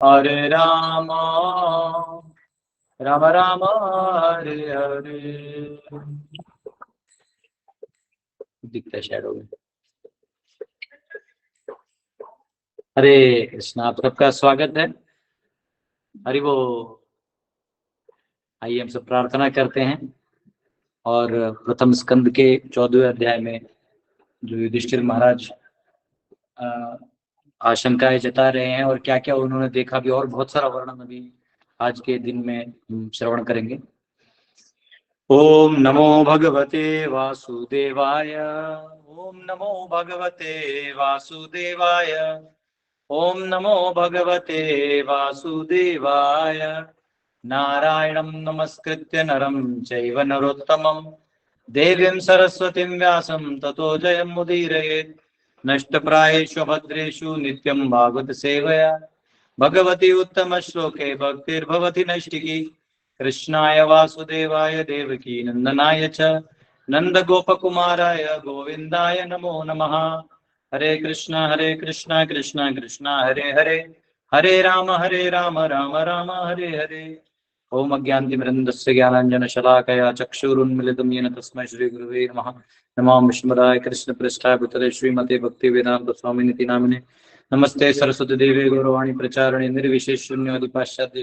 हरे राम राम राम हरे हरे। दिखता है शैडो में। हरे कृष्णा, आप सबका स्वागत है। हरि वो। आइए हम सब प्रार्थना करते हैं और प्रथम स्कंद के 14वें अध्याय में जो युधिष्ठिर महाराज आशंकाएं जता रहे हैं और क्या क्या उन्होंने देखा भी, और बहुत सारा वर्णन अभी आज के दिन में हम श्रवण करेंगे। ओम नमो भगवते वासुदेवाय। ओम नमो भगवते वासुदेवाय। ओम नमो भगवते वासुदेवाय। नारायणं नमस्कृत्य नरं चैव नरोत्तमं देवीं सरस्वतीं व्यासं ततो जयमुदीरयेत्। नष्टप्रायेषु भद्रेषु नित्यं भागवत सेवया भगवती उत्तम श्लोके भक्तिर्भवति नैष्टिकी। कृष्णाय वासुदेवाय देवकी नंदनाय च नंदगोपकुमाराय गोविंदाय नमो नमः। हरे कृष्णा कृष्णा कृष्णा हरे हरे, हरे राम राम राम हरे हरे। ओम अज्ञानतिमिरन्धस्य ज्ञानाञ्जनशलाकया चक्षुरुन्मिलितं येन तस्मै श्रीगुरुवे नमः। नमो विष्णुपदाय कृष्णप्रेष्ठाय भूतले श्रीमते भक्तिवेदान्त स्वामिनिति नामिने। नमस्ते सरस्वती देवी गौरवाणी प्रचारणे निर्विशेष शून्यवादी पाश्चात्य।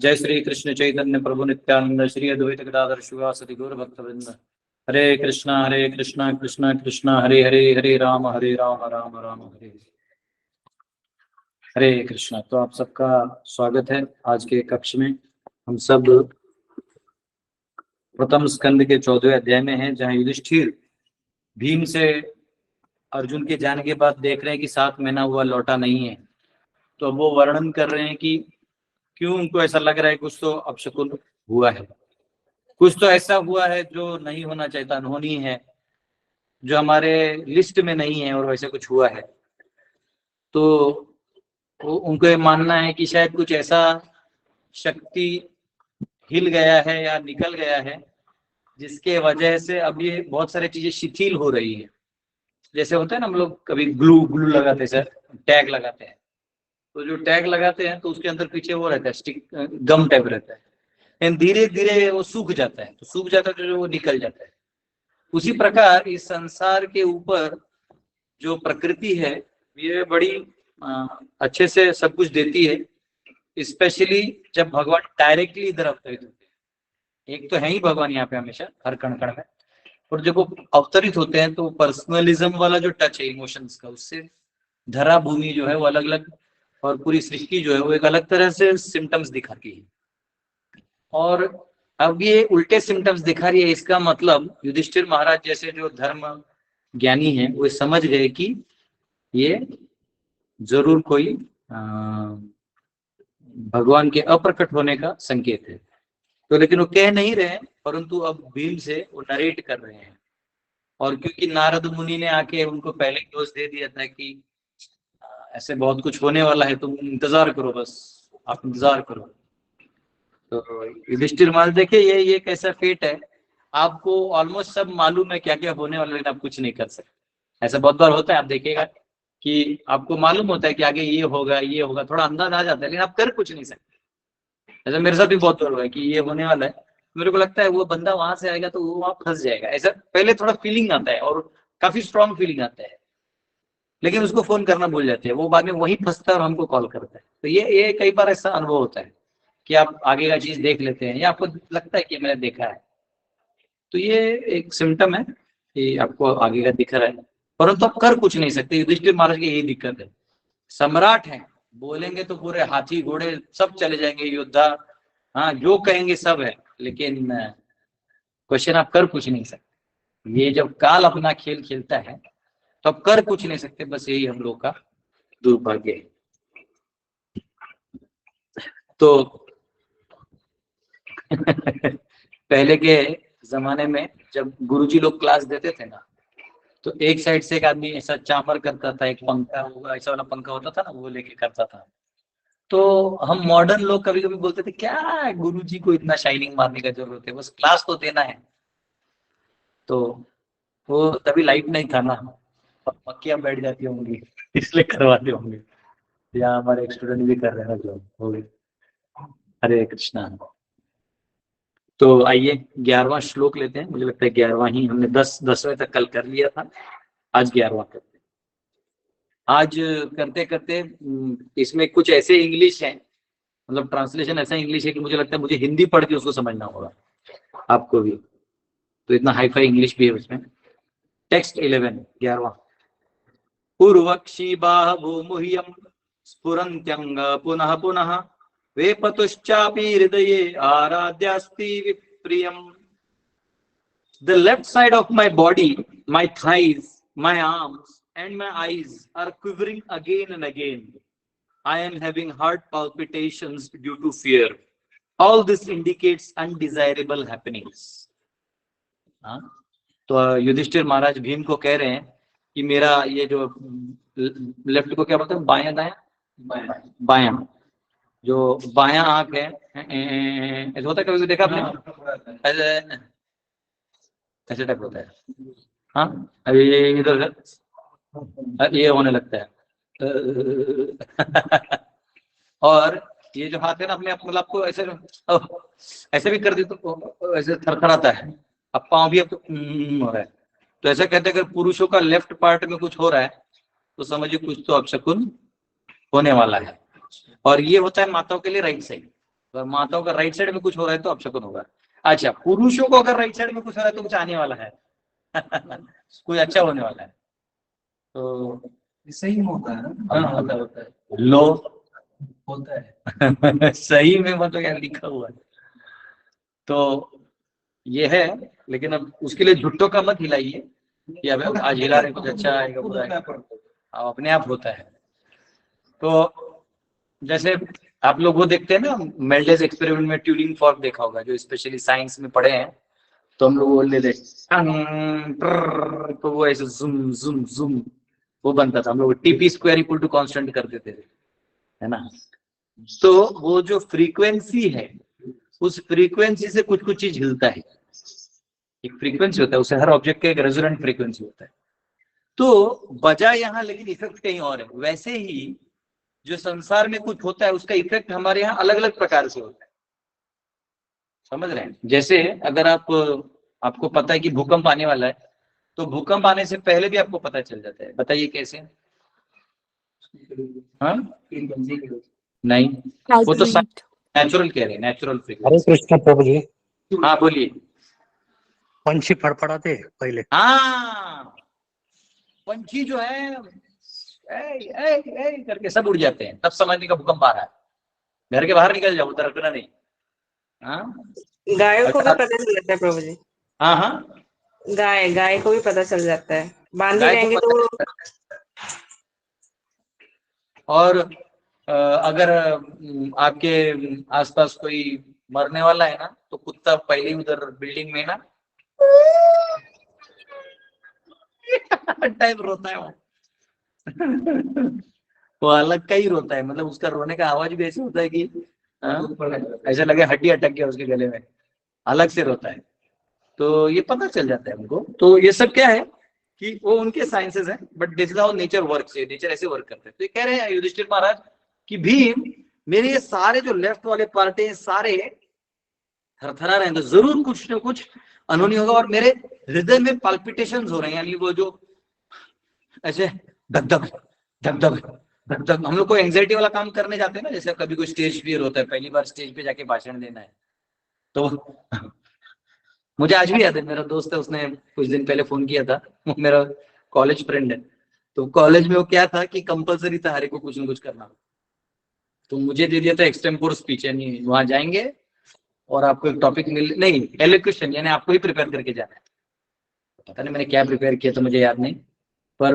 जय श्री कृष्ण चैतन्य प्रभु नित्यानंद श्री अद्वैत गदाधर शिवासदि गौर भक्तवृंद। हरे कृष्णा कृष्णा कृष्णा हरे हरे, हरे राम राम राम हरे हरे। हरे कृष्णा। तो आप सबका स्वागत है आज के कक्ष में। हम सब प्रथम स्कंद के 14वें अध्याय में हैं, जहाँ युधिष्ठिर भीम से अर्जुन के जाने के बाद देख रहे हैं कि 7 महीना हुआ लौटा नहीं है। तो वो वर्णन कर रहे हैं कि क्यों उनको ऐसा लग रहा है कुछ तो अपशकुन हुआ है, कुछ तो ऐसा हुआ है जो नहीं होना चाहिए था, अनहोनी है, जो हमारे लिस्ट में नहीं है, और वैसे कुछ हुआ है। तो उनको ये मानना है कि शायद कुछ ऐसा शक्ति हिल गया है या निकल गया है जिसके वजह से अब ये बहुत सारी चीजें शिथिल हो रही है। जैसे होता है ना, हम लोग कभी ग्लू ग्लू लगाते हैं सर, टैग लगाते हैं, तो जो टैग लगाते हैं तो उसके अंदर पीछे वो रहता है, स्टिक गम टाइप रहता है, लेकिन धीरे धीरे वो सूख जाता है, तो सूख जाता है तो वो निकल जाता है। उसी प्रकार इस संसार के ऊपर जो प्रकृति है ये बड़ी अच्छे से सब कुछ देती है, स्पेशली जब भगवान डायरेक्टली इधर अवतरित होते हैं। एक तो है ही भगवान यहाँ पे हमेशा हर कण कण में, और जब वो अवतरित होते हैं तो पर्सनलिज्म वाला जो टच है इमोशंस का, उससे धरा भूमि जो है वो अलग अलग, और पूरी सृष्टि जो है वो एक अलग तरह से सिम्टम्स दिखाती है। और अब ये उल्टे सिम्टम्स दिखा रही है, इसका मतलब युधिष्ठिर महाराज जैसे जो धर्म ज्ञानी है वो समझ गए कि ये जरूर कोई भगवान के अप्रकट होने का संकेत है। तो लेकिन वो कह नहीं रहे हैं, परंतु अब भीम से वो नरेट कर रहे हैं। और क्योंकि नारद मुनि ने आके उनको पहले दोष दे दिया था कि ऐसे बहुत कुछ होने वाला है, तुम इंतजार करो, बस आप इंतजार करो। तो युधिष्ठिर महाराज देखिए, ये कैसा फेट है, आपको ऑलमोस्ट सब मालूम है क्या क्या होने वाला है, लेकिन आप कुछ नहीं कर सकते। ऐसा बहुत बार होता है, आप देखिएगा कि आपको मालूम होता है कि आगे ये होगा ये होगा, थोड़ा अंदाज आ जाता है, लेकिन आप कर कुछ नहीं सकते। ऐसा मेरे साथ भी बहुत बार हुआ है कि ये होने वाला है, मेरे को लगता है वो बंदा वहां से आएगा तो वो वहां फंस जाएगा, ऐसा पहले थोड़ा फीलिंग आता है और काफी स्ट्रॉन्ग फीलिंग आता है, लेकिन उसको फोन करना भूल जाते हैं, वो बाद में वही फंसता है और हमको कॉल करता है। तो ये कई बार ऐसा अनुभव होता है कि आप आगे का चीज देख लेते हैं या आपको लगता है कि मैंने देखा है। तो ये एक सिम्टम है कि आपको आगे का दिख रहा है, परंतु आप कर कुछ नहीं सकते। युधिष्ठिर महाराज की यही दिक्कत है, सम्राट है, बोलेंगे तो पूरे हाथी घोड़े सब चले जाएंगे, योद्धा, हाँ जो कहेंगे सब है, लेकिन क्वेश्चन आप कर कुछ नहीं सकते। ये जब काल अपना खेल खेलता है तो आप कर कुछ नहीं सकते, बस यही हम लोग का दुर्भाग्य है। तो पहले के जमाने में जब गुरुजी लोग क्लास देते थे ना, तो एक साइड से एक आदमी ऐसा चामर करता था, एक पंखा होगा ऐसा वाला पंखा होता था ना, वो लेके करता था। तो हम मॉडर्न लोग कभी कभी बोलते थे क्या गुरुजी को इतना शाइनिंग मारने का जरूरत है, बस क्लास तो देना है। तो वो तभी लाइट नहीं था ना, और मक्खियां बैठ जाती होंगी इसलिए करवाते होंगे। यहाँ हमारे एक स्टूडेंट भी कर रहे हैं जो हो गए। हरे कृष्णा। तो आइए 11वां श्लोक लेते हैं। मुझे लगता है 11वां ही, हमने 10वें तक कल कर लिया था, आज 11वां करते हैं। आज करते करते इसमें कुछ ऐसे इंग्लिश है, मतलब ट्रांसलेशन ऐसा इंग्लिश है कि मुझे लगता है मुझे हिंदी पढ़ के उसको समझना होगा, आपको भी। तो इतना हाई फाई इंग्लिश भी है उसमें। टेक्स्ट 11वां। पूर्वक्षी बाहुमुह्यं स्फुरन्त्यंग पुनः पुनः वेपतुश्चापि हृदये आराध्यास्ति विप्रियम्। The left side of my body, my thighs, my arms, and my eyes are quivering again and again. I am having heart palpitations due to fear. All this indicates undesirable happenings. हाँ? तो युधिष्ठिर महाराज भीम को कह रहे हैं कि मेरा ये जो लेफ्ट को क्या बोलते हैं, बायां दायां बायां, जो बायां आंख है, ऐसा होता है, कभी देखा आपने? ऐसे ऐसे टाइप होता है। हाँ, अभी इधर ये होने लगता है। और ये जो हाथ है ना, अपने आप मतलब आपको ऐसे ऐसे भी कर दे तो ऐसे थरथराता है। अब पाँव भी अब तो हो रहा है। तो ऐसा कहते हैं अगर पुरुषों का लेफ्ट पार्ट में कुछ हो रहा है तो समझिए कुछ तो अपशकुन होने वाला है। और ये होता है माताओं के लिए राइट साइड। अगर माताओं का राइट साइड में कुछ हो रहा है तो अपशकुन होगा। अच्छा, पुरुषों को अगर राइट साइड में कुछ हो रहा है तो कुछ आने वाला है। कुछ अच्छा होने वाला है। तो सही होता है ना, होता है लो होता है। सही में मतलब क्या लिखा हुआ है। तो ये है, लेकिन अब उसके लिए झुट्टों का मत हिलाइए कि अब आज हिला रहे कुछ अच्छा आएगा बुरा आएगा। अब अपने आप होता है। तो जैसे आप लोग वो देखते हैं ना, मेल्डेज एक्सपेरिमेंट में ट्यूरिंग फॉर्क देखा होगा, जो स्पेशली साइंस में पढ़े हैं। तो हम लोग बोल लेते तो वो ऐसे जुम जुम जुम वो बनता था। हम लोग TP square equal to constant कर देते थे, है ना। तो वो जो फ्रीक्वेंसी है, उस फ्रीक्वेंसी से कुछ कुछ चीज हिलता है। एक फ्रीक्वेंसी होता है, उसे हर ऑब्जेक्ट का एक रेजोनेंट फ्रीक्वेंसी होता है। तो बजाय यहाँ, लेकिन इफेक्ट कहीं और है। वैसे ही जो संसार में कुछ होता है उसका इफेक्ट हमारे यहाँ अलग अलग प्रकार से होता है। समझ रहे हैं? जैसे अगर आपको पता है कि भूकंप आने वाला है, तो भूकंप आने से पहले भी आपको पता चल जाता है। बताइए कैसे? हाँ नहीं, वो तो नेचुरल कह रहे हैं, नेचुरल हरे फ्रीक्वेंसी। कृष्ण प्रभु जी, हाँ बोलिए। पंछी फड़फड़ाते पहले। हाँ, पंछी जो है ए करके सब उड़ जाते हैं, तब समझने का भूकंप आ रहा है। घर के बाहर निकल जाओ, उधर रखना नहीं। हाँ, गायों को भी पता चल जाता है प्रभु जी। हाँ हाँ, गाय को भी पता चल जाता है, बांधी गाय रहेंगे को तो। पता है। और अगर आपके आसपास कोई मरने वाला है ना, तो कुत्ता पहले ही उधर बिल्डिंग में ना टाइप रोता है वो अलग का ही रोता है। मतलब उसका रोने का आवाज भी ऐसे होता है कि ऐसा लगे हड्डी अटक गया उसके गले में, अलग से रोता है। तो ये पता चल जाता है उनको। तो ये सब क्या है कि वो उनके साइंसेस हैं, but this is how nature works है। नेचर ऐसे वर्क करते हैं। तो ये कह रहे हैं युधिष्ठिर महाराज कि भीम, मेरे ये सारे जो लेफ्ट वाले पार्ट हैं सारे थरथरा रहे हैं, तो जरूर कुछ ना कुछ अनहोनी होगा। और मेरे हृदय में पाल्पिटेशंस हो रहे हैं, यानी वो जो ऐसे धक धक धक धक धक धक। हम लोग कोई एंजाइटी वाला काम करने जाते हैं ना, जैसे कभी कोई स्टेज फियर होता है, पहली बार स्टेज पे जाके भाषण देना है, तो मुझे आज भी याद है, मेरा दोस्त है, उसने कुछ दिन पहले फोन किया था। मेरा कॉलेज फ्रेंड है। तो कॉलेज में वो क्या था कि कंपलसरी था हर एक को कुछ ना कुछ करना। तो मुझे दे दिया था एक्सटेम्पोर स्पीच, यानी वहां जाएंगे और आपको एक टॉपिक मिल, नहीं एलोक्यूशन, यानी आपको ही प्रिपेयर करके जाना है। पता नहीं मैंने क्या प्रिपेयर किया तो मुझे याद नहीं, पर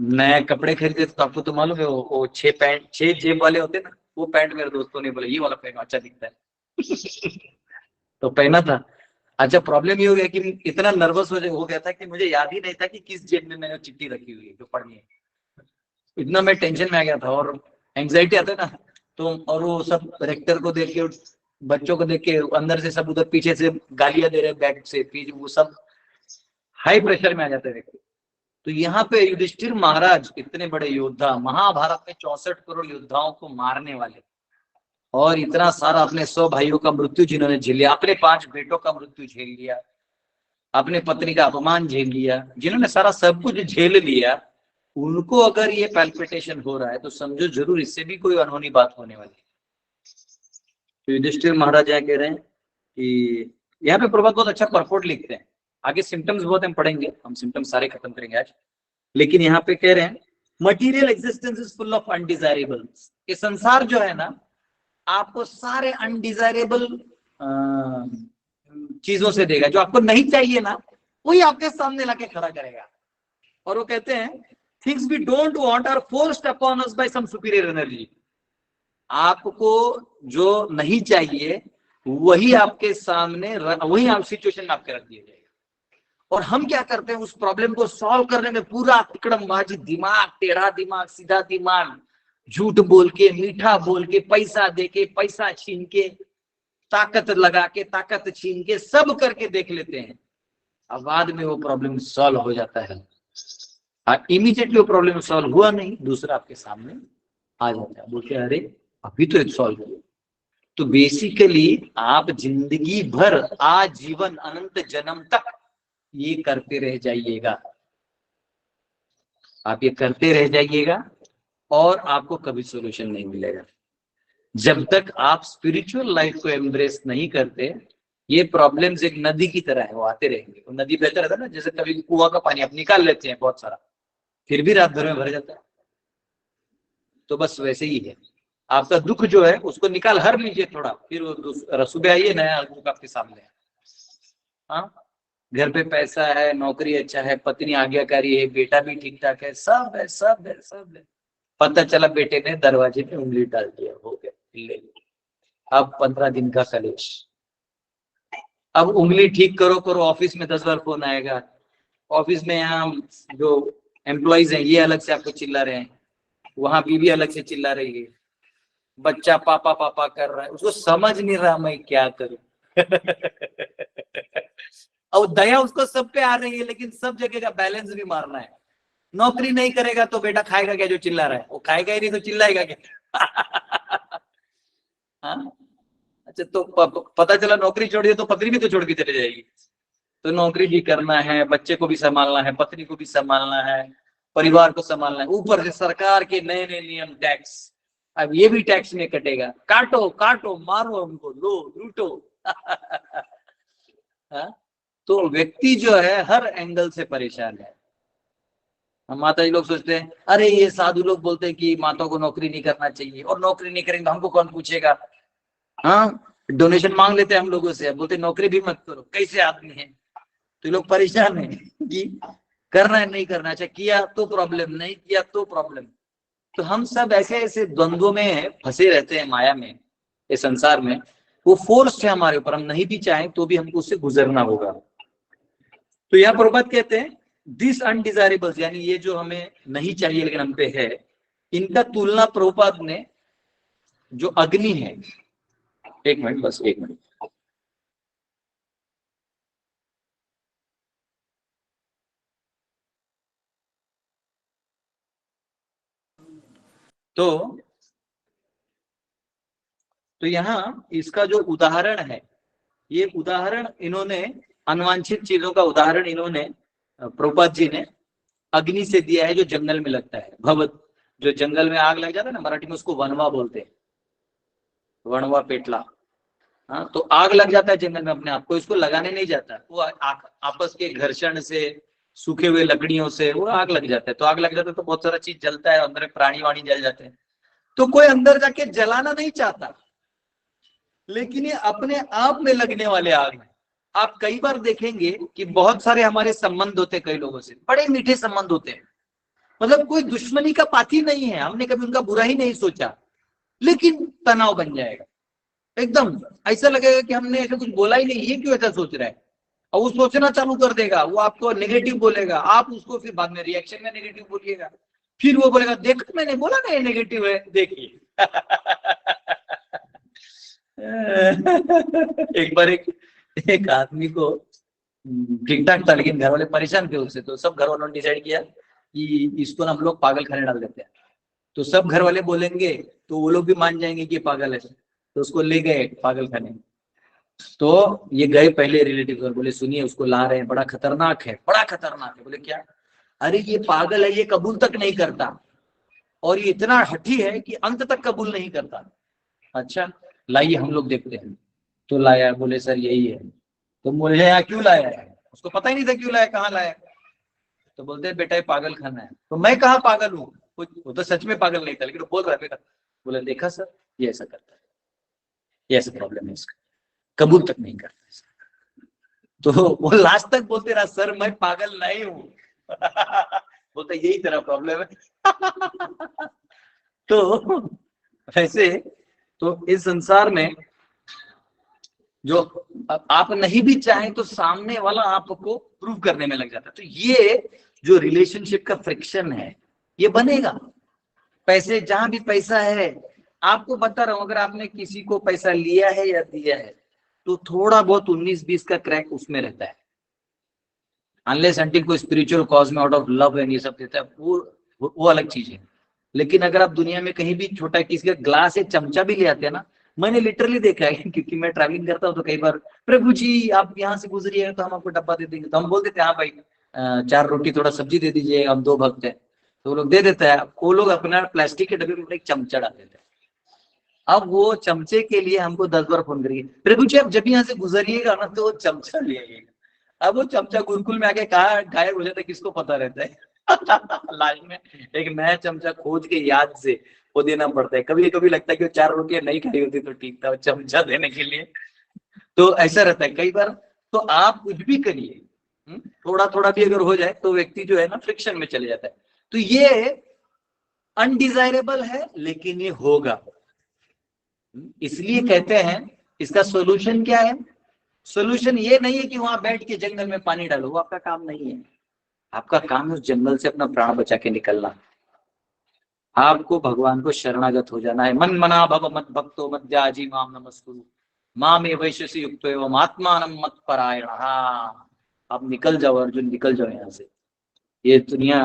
नए कपड़े खरीदे तो आपको तो मालूम है वो 6 जेब वाले होते ना, वो पैंट मेरे दोस्तों ने बोला ये वाला पहनो अच्छा दिखता है। तो पहना था। अच्छा, प्रॉब्लम ये हो गया कि इतना नर्वस हो गया था कि मुझे याद ही नहीं था कि किस जेब में मैंने चिट्ठी रखी हुई है जो पढ़नी है। इतना मैं टेंशन में आ गया था, और एंग्जाइटी आता है ना। तो और वो सब रेक्टर को देख के, बच्चों को देख के, अंदर से सब उधर पीछे से गालियां दे रहे बैक से, फिर वो सब हाई प्रेशर में आ जाते हैं व्यक्ति। तो यहाँ पे युधिष्ठिर महाराज इतने बड़े योद्धा, महाभारत में 64 करोड़ योद्धाओं को मारने वाले, और इतना सारा अपने 100 भाइयों का मृत्यु जिन्होंने झेल लिया, अपने 5 बेटों का मृत्यु झेल लिया, अपने पत्नी का अपमान झेल लिया, जिन्होंने सारा सब कुछ झेल लिया, उनको अगर ये पैल्पिटेशन हो रहा है तो समझो जरूर इससे भी कोई अनहोनी बात होने वाली है। तो युधिष्ठिर महाराज यहाँ कह रहे हैं कि यहाँ पे प्रभात बहुत अच्छा परपोर्ट लिखते हैं, आगे सिम्टम्स बहुत हम पढ़ेंगे, हम सिम्टम्स सारे खत्म करेंगे आज, लेकिन यहाँ पे कह रहे हैं material existence is full of undesirables. ये संसार जो है ना आपको सारे अनडिजायरेबल चीजों से देगा, जो आपको नहीं चाहिए ना वही आपके सामने लाके खड़ा करेगा। और वो कहते हैं things we don't want are forced upon us by some superior energy. आपको जो नहीं चाहिए वही आपके सामने, वही आप सिचुएशन में आपके रख दिया जाएगा। और हम क्या करते हैं, उस प्रॉब्लम को सॉल्व करने में पूरा तिकड़मबाजी दिमाग, टेढ़ा दिमाग, सीधा दिमाग, झूठ बोल के, मीठा बोल के, पैसा दे के, पैसा छीन के, ताकत लगा के, ताकत छीन के, सब करके देख लेते हैं। अब बाद में वो प्रॉब्लम सॉल्व हो जाता है, इमीडिएटली वो प्रॉब्लम सॉल्व हुआ नहीं, दूसरा आपके सामने आ जाता है, बोलते अरे अभी तो एक सॉल्व हुआ। तो बेसिकली आप जिंदगी भर, आजीवन, अनंत जन्म तक ये करते रह जाइएगा, आप ये करते रह जाइएगा और आपको कभी सॉल्यूशन नहीं मिलेगा। जब तक आप स्पिरिचुअल लाइफ को एम्ब्रेस नहीं करते, ये प्रॉब्लम्स एक नदी की तरह है, वो आते रहेंगे। वो नदी बहता रहता है ना, जैसे कभी कुआं का पानी आप निकाल लेते हैं बहुत सारा, फिर भी रात भर में भर जाता है, तो बस वैसे ही है। आपका दुख जो है उसको निकाल हर लीजिए थोड़ा, फिर वो सुबह आइए नया दुख आपके सामने है। हाँ, घर पे पैसा है, नौकरी अच्छा है, पत्नी आज्ञाकारी है, बेटा भी ठीक ठाक है, सब है, सब है, सब है। पता चला बेटे ने दरवाजे पे उंगली डाल दिया, हो गया, ले लो। अब 15 दिन का कलेश। अब उंगली ठीक करो करो, ऑफिस में 10 बार फोन आएगा, ऑफिस में यहाँ जो एम्प्लॉइज हैं ये अलग से आपको चिल्ला रहे हैं, वहां बीवी अलग से चिल्ला रही है, बच्चा पापा पापा कर रहा है, उसको समझ नहीं रहा मैं क्या करूं। अब दया उसको सब पे आ रही है, लेकिन सब जगह का बैलेंस भी मारना है। नौकरी नहीं करेगा तो बेटा खाएगा क्या जो चिल्ला रहा है, वो खाएगा ही नहीं तो चिल्लाएगा क्या। हाँ, अच्छा, तो पता चला नौकरी छोड़ दिया तो पत्नी भी तो छोड़ के चले जाएगी। तो नौकरी भी करना है, बच्चे को भी संभालना है, पत्नी को भी संभालना है, परिवार को संभालना है, ऊपर से सरकार के नए नए नियम, टैक्स, अब ये भी टैक्स में कटेगा, काटो काटो, मारो हमको, लो लूटो। तो व्यक्ति जो है हर एंगल से परेशान है। हम माता जी लोग सोचते हैं अरे ये साधु लोग बोलते हैं कि माता को नौकरी नहीं करना चाहिए, और नौकरी नहीं करेंगे तो हमको कौन पूछेगा। हाँ, डोनेशन मांग लेते हैं हम लोगों से, बोलते नौकरी भी मत करो, कैसे आदमी है। तो लोग परेशान है कि करना है नहीं करना, अच्छा किया तो प्रॉब्लम, नहीं किया तो प्रॉब्लम। तो हम सब ऐसे ऐसे द्वंद्वों में फंसे रहते हैं, माया में, इस संसार में। वो फोर्स है हमारे ऊपर, हम नहीं भी चाहें तो भी हमको उससे गुजरना होगा। तो यहाँ प्रभुपाद कहते हैं दिस अनडिजायरेबल्स, यानी ये जो हमें नहीं चाहिए लेकिन हम पे है, इनका तुलना प्रभुपाद ने जो अग्नि है, एक मिनट, बस एक मिनट। तो यहाँ इसका जो उदाहरण है, ये उदाहरण इन्होंने अनवांछित चीजों का उदाहरण इन्होंने प्रभुपाद जी ने अग्नि से दिया है, जो जंगल में लगता है। भवत, जो जंगल में आग लग जाता है ना, मराठी में उसको वनवा बोलते हैं, वनवा पेटला। हाँ, तो आग लग जाता है जंगल में अपने आप को, इसको लगाने नहीं जाता, वो आपस के घर्षण से, सूखे हुए लकड़ियों से वो आग लग जाता है। तो आग लग जाता है तो बहुत सारा चीज जलता है, अंदर प्राणी वाणी जल जाते हैं। तो कोई अंदर जाके जलाना नहीं चाहता, लेकिन ये अपने आप में लगने वाले आग है। आप कई बार देखेंगे कि बहुत सारे हमारे संबंध होते हैं कई लोगों से, बड़े मीठे संबंध होते हैं, मतलब कोई दुश्मनी का पाती नहीं है, हमने कभी उनका बुरा ही नहीं सोचा, लेकिन तनाव बन जाएगा एकदम, ऐसा लगेगा कि हमने ऐसा कुछ बोला ही नहीं, ये क्यों ऐसा सोच रहा है। और वो सोचना चालू कर देगा, वो आपको नेगेटिव बोलेगा, आप उसको फिर बाद में रिएक्शन में नेगेटिव बोलिएगा, फिर वो बोलेगा देखो मैंने बोला ना ये नेगेटिव है, देखिए। एक बार एक आदमी को ठीक ठाक था, लेकिन घर वाले परेशान थे उससे, तो सब घर वालों ने डिसाइड किया कि इसको ना हम लोग पागल खाने डाल देते हैं। तो सब घर वाले बोलेंगे तो वो लोग भी मान जाएंगे कि पागल है, तो उसको ले गए पागल खाने। तो ये गए पहले रिलेटिव और बोले सुनिए उसको ला रहे हैं, बड़ा खतरनाक है, बड़ा खतरनाक है। बोले क्या? अरे ये पागल है, ये कबूल तक नहीं करता, और ये इतना हठी है कि अंत तक कबूल नहीं करता। अच्छा लाइए हम लोग देखते हैं। तो लाया, बोले सर यही है। तो मुझे यहाँ क्यों लाया है? उसको पता ही नहीं था क्यों लाया, कहाँ लाया। तो बोलते हैं बेटा ये पागल खाना है। तो मैं कहाँ पागल हूँ, वो तो सच में पागल नहीं था, लेकिन वो बोल रहा है। बोले देखा सर ये ऐसा करता है, ये ऐसा प्रॉब्लम है इसका, कबूल तक नहीं करता इसका। तो वो लास्ट तक बोलते रहा सर मैं पागल नहीं हूँ। बोलते यही तेरा प्रॉब्लम है। तो वैसे तो इस संसार में जो आप नहीं भी चाहें तो सामने वाला आपको प्रूव करने में लग जाता है। तो ये जो रिलेशनशिप का फ्रिक्शन है ये बनेगा। पैसे, जहां भी पैसा है, आपको बता रहा हूं, अगर आपने किसी को पैसा लिया है या दिया है तो थोड़ा बहुत 19-20 का क्रैक उसमें रहता है। अनलेस अनटिल कोई स्पिरिचुअल कॉज में आउट ऑफ लव एंड ये सब देता है, वो अलग चीज है। लेकिन अगर आप दुनिया में कहीं भी छोटा किसी का ग्लास या चमचा भी ले आते हैं ना, मैंने लिटरली देखा है क्योंकि मैं ट्रैवलिंग करता हूँ तो कई बार प्रभु जी आप यहाँ से गुजरिए तो हम आपको डब्बा दे देंगे। तो हम बोल देते हैं हाँ भाई 4 रोटी थोड़ा सब्जी दे दीजिए, हम 2 भक्त हैं। तो वो लोग दे देता है, वो लोग अपना प्लास्टिक के डब्बे में एक चमचा डाल देते हैं। अब वो चमचे के लिए हमको 10 बार फोन करिए, प्रभु जी आप जब यहाँ से गुजरिएगा ना तो वो चमचा ले आइएगा। अब वो चमचा गुरुकुल में आके कहा गायब हो जाता है, किसको पता रहता है। लास्ट में एक नया चमचा खोज के याद से वो देना पड़ता है। कभी कभी लगता है कि वो 4 रोटियां नहीं खाई होती तो ठीक था, चमचा देने के लिए। तो ऐसा रहता है कई बार। तो आप कुछ भी करिए, थोड़ा थोड़ा भी अगर हो जाए तो व्यक्ति जो है ना फ्रिक्शन में चले जाता है। तो ये अनडिजायरेबल है लेकिन ये होगा। इसलिए कहते हैं इसका सोल्यूशन क्या है? सोल्यूशन ये नहीं है कि वहां बैठ के जंगल में पानी डालो, वो आपका काम नहीं है। आपका काम है उस जंगल से अपना प्राण बचा के निकलना। आपको भगवान को शरणागत हो जाना है। मन मना भव मत भक्तो मद्याजी माम नमस्कुरु मामे वैश्यसि युक्तो एवं आत्मानं मत परायण। आप निकल जाओ अर्जुन, निकल जाओ यहाँ से। ये दुनिया,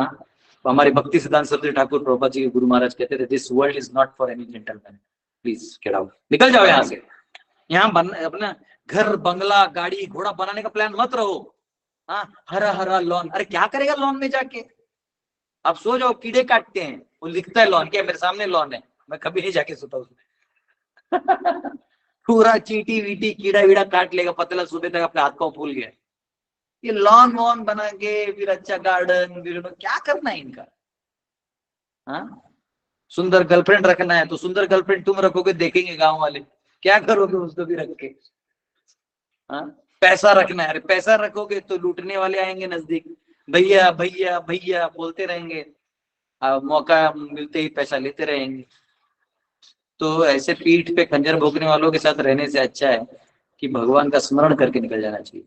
हमारे भक्ति सिद्धांत सरस्वती ठाकुर प्रभुपाद जी के गुरु महाराज कहते थे this world is not for any gentleman, please get out, निकल जाओ यहाँ से। यहाँ अपना घर बंगला गाड़ी घोड़ा बनाने का प्लान मत रहो। हाँ हरा हरा लॉन, अरे क्या करेगा लॉन में जाके? आप सो जाओ, कीड़े काटते हैं, वो लिखता है लॉन, क्या मेरे सामने लॉन है, मैं कभी नहीं जाके सोता उसमें। पूरा चींटी वीटी कीड़ा वीड़ा काट लेगा, पतला सुबह तक अपने हाथ पांव फूल गया। ये लॉन वॉन बना के फिर अच्छा गार्डन, फिर क्या करना है इनका? हाँ सुंदर गर्लफ्रेंड रखना है तो सुंदर गर्लफ्रेंड तुम रखोगे, देखेंगे गांव वाले, क्या करोगे उसको भी रख के? हाँ पैसा रखना है, अरे पैसा रखोगे तो लूटने वाले आएंगे नजदीक, भैया भैया भैया बोलते रहेंगे, मौका मिलते ही पैसा लेते रहेंगे। तो ऐसे पीठ पे खंजर भोंकने वालों के साथ रहने से अच्छा है कि भगवान का स्मरण करके निकल जाना चाहिए।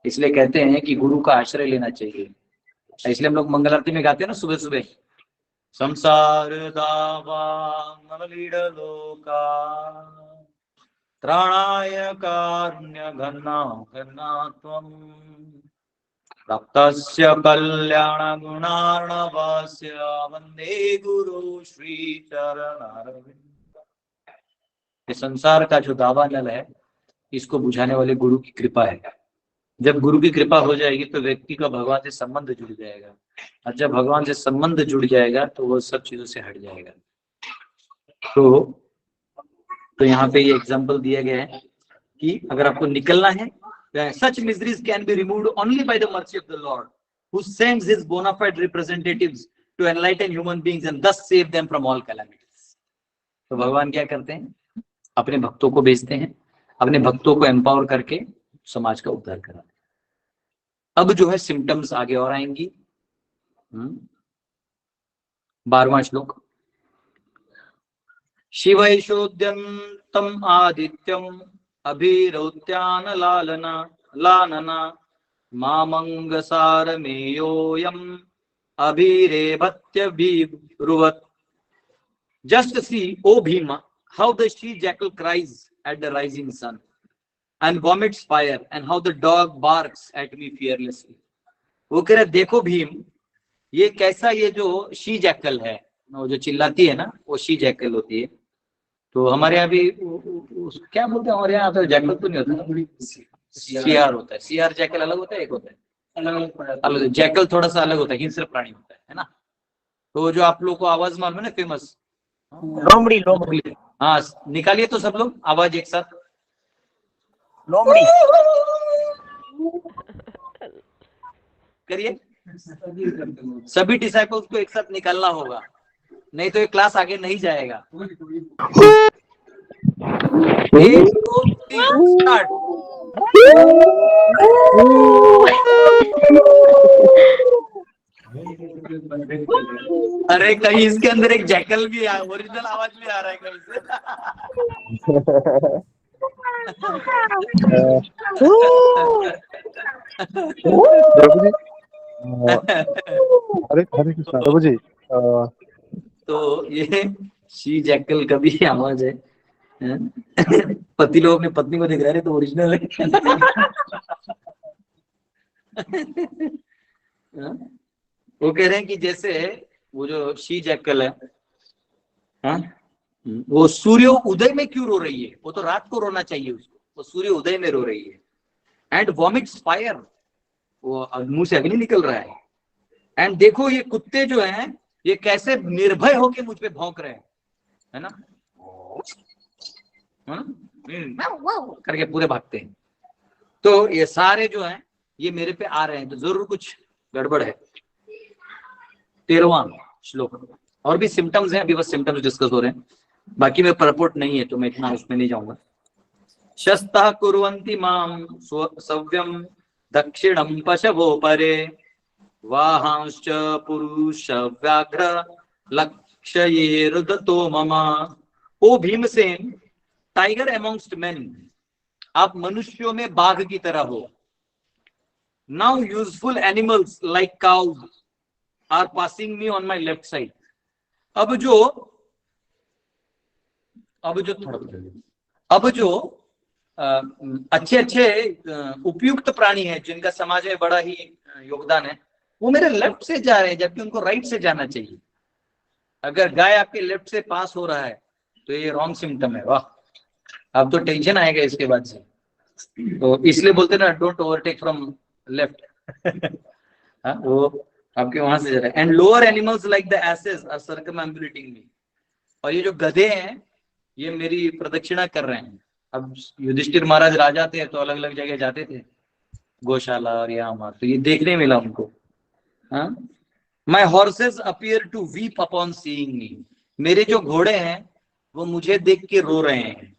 इसलिए कहते हैं कि गुरु का आश्रय लेना चाहिए। इसलिए हम लोग मंगल आरती में गाते हैं ना सुबह सुबह, संसार दावांगलीडलोका त्राणाय कारुण्य घना घनात्वम् भक्तस्य कल्याण गुणार्णवस्य वंदे गुरु श्री चरणारविंद। ये संसार का जो दावा नल है इसको बुझाने वाले गुरु की कृपा है। जब गुरु की कृपा हो जाएगी तो व्यक्ति का भगवान से संबंध जुड़ जाएगा, और जब भगवान से संबंध जुड़ जाएगा तो वो सब चीजों से हट जाएगा। तो यहाँ पे ये एग्जाम्पल दिया गया है कि अगर आपको निकलना है, such miseries can be removed only by the mercy of the Lord, who sends his bona fide representatives to enlighten human beings and thus save them from all calamities। तो भगवान क्या करते हैं? अपने भक्तों को भेजते हैं, अपने भक्तों को एम्पावर करके समाज का उद्धार कराते हैं। अब जो है सिम्टम्स आगे और आएंगी। 12वां श्लोक, शिवैशोद्यन्तम् आदित्यम् अभिरौत्यान लालना लानना मामंगसारमेयोयम् अभिरेभत्यभिरुवत्। Just see, O Bhima, how the she jackal cries at the rising sun. and vomits fire, and how the dog barks at me fearlessly. वो कह रहे देखो भीम, ये कैसा, ये जो शी जैकल है, वो जो चिल्लाती है ना, वो शी जैकल होती है। तो हमारे यहाँ भी क्या बोलते हैं, हमारे यहाँ तो जैकल तो नहीं होता, सीआर होता है। सीआर जैकल अलग होता है, एक होता है अलग। जैकल थोड़ा सा अलग होता है, हिंस्र प्राणी होता है ना। तो जो आप लोग को आवाज मालूम है ना, फेमस लोमड़ी लोमड़ी हाँ, निकालिए तो सब लोग आवाज एक साथ। लोमड़ी करिए, सभी डिसाइपल्स को एक साथ निकालना होगा, नहीं तो ये क्लास आगे नहीं जाएगा। 1 2 3 स्टार्ट। अरे कहीं इसके अंदर एक जैकल भी है, ओरिजिनल आवाज भी आ रहा है कहीं प्रभु जी, हरे हरे कृष्णा प्रभु जी। तो ये शी जैकल का भी आवाज है। पति लोग अपनी पत्नी को दिख रहा है तो ओरिजिनल है। वो कह रहे हैं कि जैसे वो जो शी जैकल है, वो सूर्य उदय में क्यों रो रही है? वो तो रात को रोना चाहिए उसको, वो सूर्य उदय में रो रही है। एंड वॉमिट्स फायर, वो मुंह से अग्नि निकल रहा है। एंड देखो ये कुत्ते जो हैं, ये कैसे निर्भय होके मुझ पे भौंक रहे हैं, है ना, करके पूरे भागते हैं। तो ये सारे जो हैं ये मेरे पे आ रहे हैं, तो जरूर कुछ गड़बड़ है। 13वां श्लोक। और भी सिम्टम्स हैं, अभी बस सिम्टम्स डिस्कस हो रहे हैं, बाकी में परपोर्ट नहीं है तो मैं इतना उसमें नहीं जाऊंगा। शस्तः कुर्वन्ति मां सव्यम दक्षिणं पशवो परे, वाहांश्च पुरुष व्याघ्र लक्ष्ये रुदतो मम। ओ भीमसेन, टाइगर अमॉन्ग्स्ट मेन, आप मनुष्यों में बाघ की तरह हो। Now useful animals like cows are passing me on my left side. अब जो अच्छे अच्छे उपयुक्त प्राणी हैं, जिनका समाज में बड़ा ही योगदान है, वो मेरे लेफ्ट से जा रहे हैं, जबकि उनको राइट से जाना चाहिए। अगर गाय आपके लेफ्ट से पास हो रहा है तो ये रॉन्ग सिम्टम है। वाह, अब तो टेंशन आएगा इसके बाद से। तो इसलिए बोलते ना, डोंट ओवरटेक फ्रॉम लेफ्ट। वो आपके वहां से जा रहा है। And lower animals like the asses are circumambulating me. और ये जो गधे हैं ये मेरी प्रदक्षिणा कर रहे हैं। अब युधिष्ठिर महाराज राजा थे तो अलग अलग जगह जाते थे, गौशाला और यहाँ वहां, तो ये देखने मिला उनको। My horses appear to weep upon seeing me. मेरे जो घोड़े हैं वो मुझे देख के रो रहे हैं।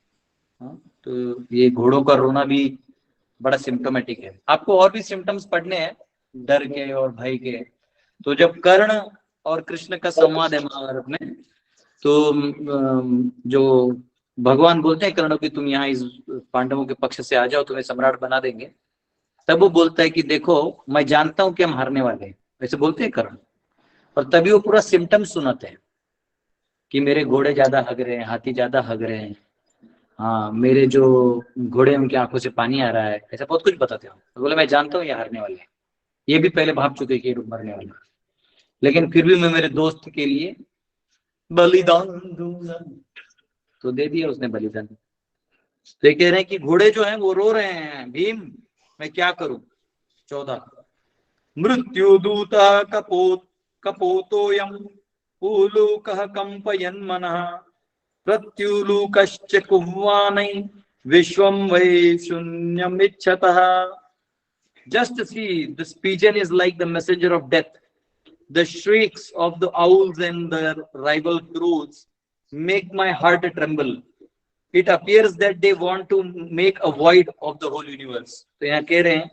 तो ये घोड़ों का रोना भी बड़ा सिम्टोमेटिक है। आपको और भी सिम्टम्स पढ़ने हैं डर के और भय के। तो जब कर्ण और कृष्ण का संवाद है महाभारत में, तो जो भगवान बोलते हैं कर्ण कि तुम यहाँ इस पांडवों के पक्ष से आ जाओ, तुम्हें सम्राट बना देंगे, तब वो बोलता है कि देखो मैं जानता हूं कि हम हारने वाले हैं, वैसे बोलते हैं कर्ण। और तभी वो पूरा सिम्टम सुनाते हैं कि मेरे घोड़े ज्यादा हग रहे हैं, हाथी ज्यादा हग रहे हैं, हाँ मेरे जो घोड़े उनकी आंखों से पानी आ रहा है, ऐसा बहुत कुछ बताते हो। तो बोले मैं जानता हूँ ये हारने वाले हैं, ये भी पहले भाग चुके कि मरने वाले, लेकिन फिर भी मैं मेरे दोस्त के लिए बलिदान दूंगा। तो दे दिया उसने बलिदान। तो कह रहे हैं कि घोड़े जो हैं वो रो रहे हैं, भीम मैं क्या करूं। 14 मृत्यु दूता कपोतोयम उलूकः कंपयन् मनः प्रत्युलूकश्च कुह्वानै विश्वं वै शून्यमिच्छतः। Just see, this pigeon is like the messenger of death. The shrieks of the owls and their rival crows make my heart tremble. It appears that they want to make a void of the whole universe. तो यहाँ कह रहे हैं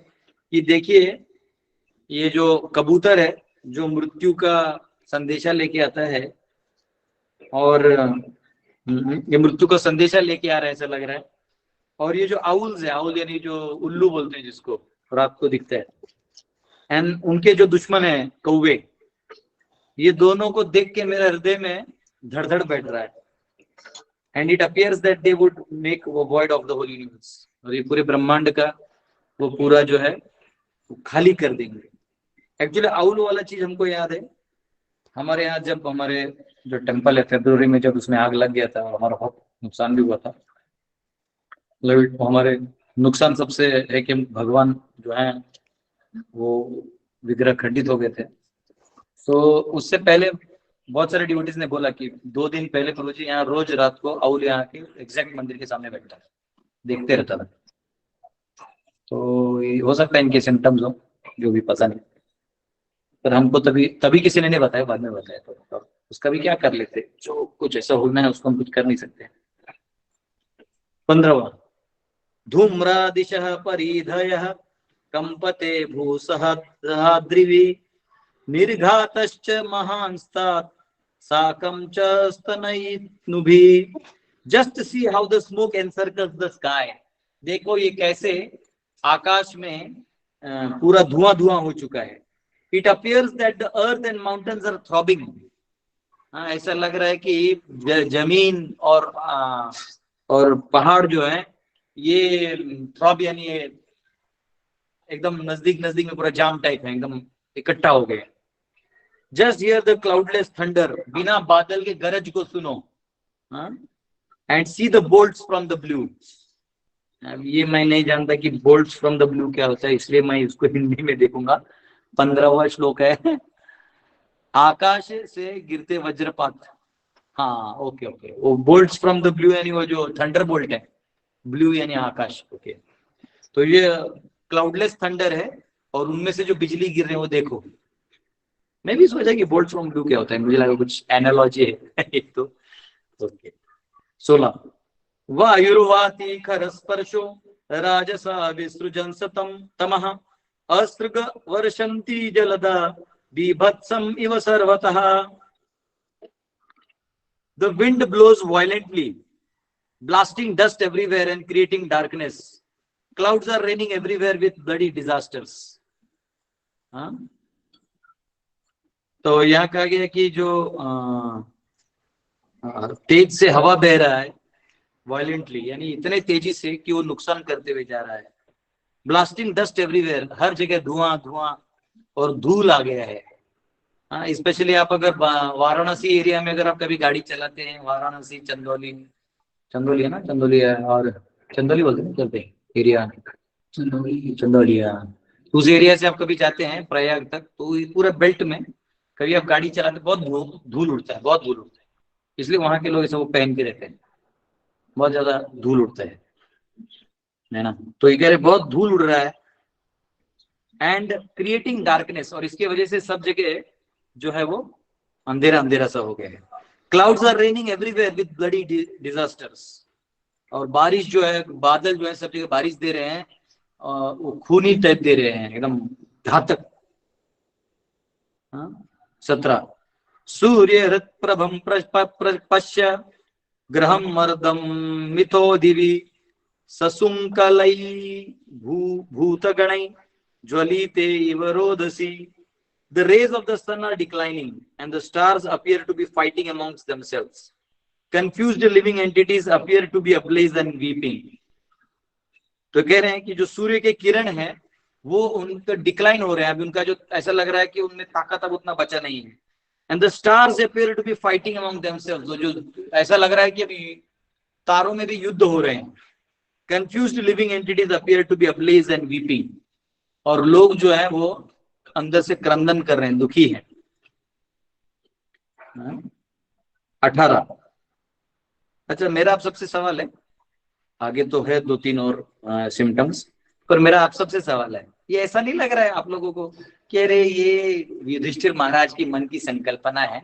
कि देखिए ये जो कबूतर है जो मृत्यु का संदेशा लेके आता है, और ये मृत्यु का संदेशा लेके आ रहा है ऐसा लग रहा है। और ये जो आउल्स है, आउल यानी जो उल्लू बोलते हैं जिसको रात को दिखता है, एंड उनके जो दुश्मन है कौवे, ये दोनों को देख के मेरे हृदय में धड़धड़ बैठ रहा है। And it appears that they would make a void of the whole universe. और ये पूरे ब्रह्मांड का वो पूरा जो है वो खाली कर देंगे। एक्चुअली आउल वाला चीज हमको याद है, हमारे यहाँ जब हमारे जो टेम्पल है फरवरी में जब उसमें आग लग गया था, हमारा बहुत नुकसान भी हुआ था। मतलब हमारे नुकसान सबसे है कि भगवान जो है वो विग्रह खंडित हो गए थे। तो उससे पहले बहुत सारे डिवोटीज ने बोला कि 2 दिन पहले प्रभु जी यहाँ रोज रात को आउल यहाँ के एग्जैक्ट मंदिर के सामने बैठता था, देखते रहता था। तो ये हो सकता है इनके सिम्टम्स हो, जो भी पता नहीं, पर हमको तभी किसी ने नहीं बताया, बाद में बताया। तो उसका भी क्या कर लेते, जो कुछ ऐसा होना है उसको हम कुछ कर नहीं सकते। 15वां, धूम्रादिशः परिधयः कंपते भूसहद्रिवि निर्घातश्च महांस्तात् साकं च स्तनयिनुभिः। Just see how the smoke encircles the sky. देखो ये कैसे आकाश में पूरा धुआं धुआं हो चुका है। It appears that the earth and mountains are throbbing. ऐसा लग रहा है कि जमीन और पहाड़ जो है ये थ्रॉब यानी एकदम नजदीक नजदीक में पूरा जाम टाइप है, एकदम इकट्ठा हो गए। Just hear the cloudless thunder, बिना बादल के गरज को सुनो। And see the bolts from the blue. ये मैं नहीं जानता कि बोल्ट्स फ्रॉम द ब्लू क्या होता है, इसलिए मैं इसको हिंदी में देखूंगा। 15वां श्लोक है, आकाश से गिरते वज्रपात। हाँ ओके ओके, वो बोल्ट्स फ्रॉम द ब्लू यानी वो जो थंडर बोल्ट है, ब्लू यानी आकाश। ओके, तो ये क्लाउडलेस थंडर है और उनमें से जो बिजली गिर रहे हैं वो देखो। मैं भी सोचा कि बोल्ट फ्रॉम ब्लू क्या होता है, मुझे लगा कुछ एनालॉजी है एक तो। ओके, 16, वायुर्वाति खरस्पर्शो राजसा विसृजन सतम तमः अस्त्रग वर्षन्ति जलदा बीभत्सम इव सर्वतः। The wind blows violently, blasting dust everywhere and creating darkness. Clouds are raining everywhere with bloody disasters. तो यहाँ कहा गया कि जो तेज से हवा बह रहा है वायलेंटली, यानी इतने तेजी से कि वो नुकसान करते हुए जा रहा है। ब्लास्टिंग डस्ट एवरीवेयर, हर जगह धुआं धुआं और धूल आ गया है। स्पेशली आप अगर वाराणसी एरिया में अगर आप कभी गाड़ी चलाते हैं, वाराणसी चंदौली है ना, चंदौली है और चंदौली बोलते हैं चलते एरिया, चंदौलिया, उस एरिया से आप कभी जाते हैं प्रयाग तक, तो पूरा बेल्ट में कभी आप गाड़ी चलाते बहुत धूल उड़ता है, बहुत धूल उड़ता है। इसलिए वहां के लोग ऐसे वो पहन के रहते हैं, बहुत ज्यादा धूल उड़ता है ना। तो ये कह रहे बहुत धूल उड़ रहा है एंड क्रिएटिंग डार्कनेस, और इसकी वजह से सब जगह जो है वो अंधेरा अंधेरा सा हो गया है। Clouds are raining everywhere with bloody disasters, और बारिश जो है, बादल जो है सब जगह बारिश दे रहे हैं, वो खूनी टाइप दे रहे हैं, एकदम घातक। 17, सूर्य हृत प्रभम पश्य ग्रहम मर्दम मिथो दिवि ससुंकलै भूतगणै ज्वलिते इव रोदसी। The rays of the sun are declining and the stars appear to be fighting amongst themselves. Confused living entities appear to be ablaze and weeping. तो कह रहे हैं कि जो सूर्य के किरण है वो उनका डिक्लाइन हो रहा है, अभी उनका जो ऐसा लग रहा है कि उनमें ताकत अब उतना बचा नहीं है। And the stars appear to be fighting among themselves. तो जो ऐसा लग रहा है कि अभी तारों में भी युद्ध हो रहे हैं। Confused living entities appear to be ablaze and weeping. और लोग जो है वो अंदर से क्रंदन कर रहे हैं, दुखी हैं। 18, अच्छा मेरा आप सबसे सवाल है, आगे तो है 2-3 और सिम्टम्स, पर मेरा आप सबसे सवाल है, ये ऐसा नहीं लग रहा है आप लोगों को कि अरे ये युधिष्ठिर महाराज की मन की संकल्पना है,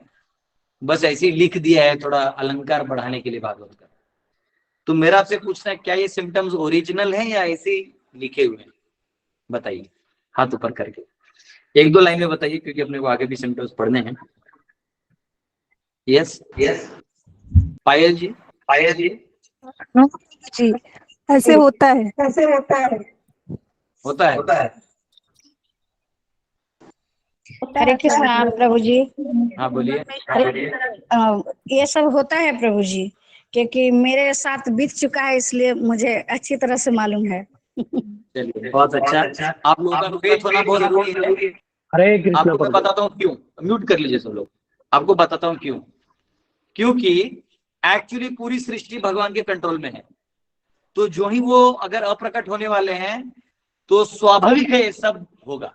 बस ऐसे ही लिख दिया है थोड़ा अलंकार बढ़ाने के लिए भागवत का? तो मेरा आपसे पूछना है, क्या ये सिम्टम्स ओरिजिनल हैं या ऐसे ही लिखे हुए हैं? बताइए हाथ ऊपर करके, 1-2 लाइन में बताइए, क्योंकि अपने को आगे भी सिम्टम्स पढ़ने हैं। यस पायल जी जी ऐसे होता है। हरे कृष्णा प्रभु जी। हाँ बोलिए। ये सब होता है प्रभु जी, क्योंकि मेरे साथ बीत चुका है, इसलिए मुझे अच्छी तरह से मालूम है। चलिए बहुत अच्छा। आप लोगों का फेथ होना बहुत जरूरी है। हरे कृष्ण आपको मैं प्रभु। बताता हूँ क्यों। म्यूट कर लीजिए सब लोग। आपको बताता हूँ क्यों। क्योंकि एक्चुअली पूरी सृष्टि भगवान के कंट्रोल में है। तो जो ही वो अगर अप्रकट होने वाले हैं तो स्वाभाविक है ये सब होगा।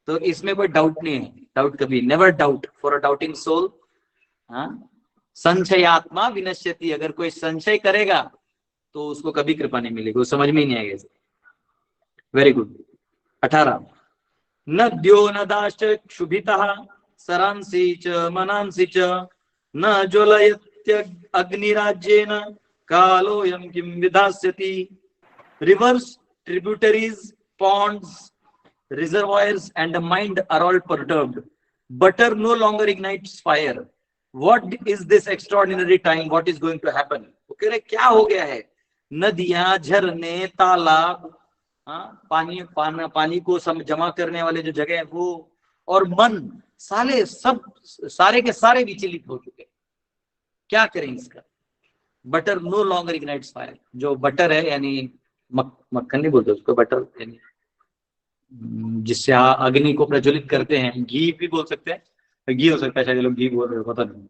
तो इसमें कोई डाउट नहीं है। डाउट कभी, never doubt for a doubting soul. हाँ, संशयात्मा विनश्यति। अगर कोई संशय करेगा तो उसको कभी कृपा नहीं मिलेगी, वो समझ में ही नहीं आएगा। Very good. 18 नद्यो न दाश्च क्षुभितः सरांसि च मनांसि च न ज्वलयत्य अग्निराज्येन कालोऽयं किं विधास्यति। Rivers, tributaries, ponds, reservoirs, and the mind are all perturbed. Butter no longer ignites fire. What is this extraordinary time? What is going to happen? Okay, क्या हो गया है? नदियां, झरने, तालाब, पानी को जमा करने वाले जो जगह है वो, और मन, सारे के सारे विचलित हो चुके। क्या करें इसका? Butter no longer ignites fire. जो बटर है यानी मक्खन नहीं बोलते उसको, बटर यानी जिससे अग्नि को प्रज्वलित करते हैं। घी भी बोल सकते हैं, घी हो सकता है शायद, लोग घी बोल रहे हो पता नहीं,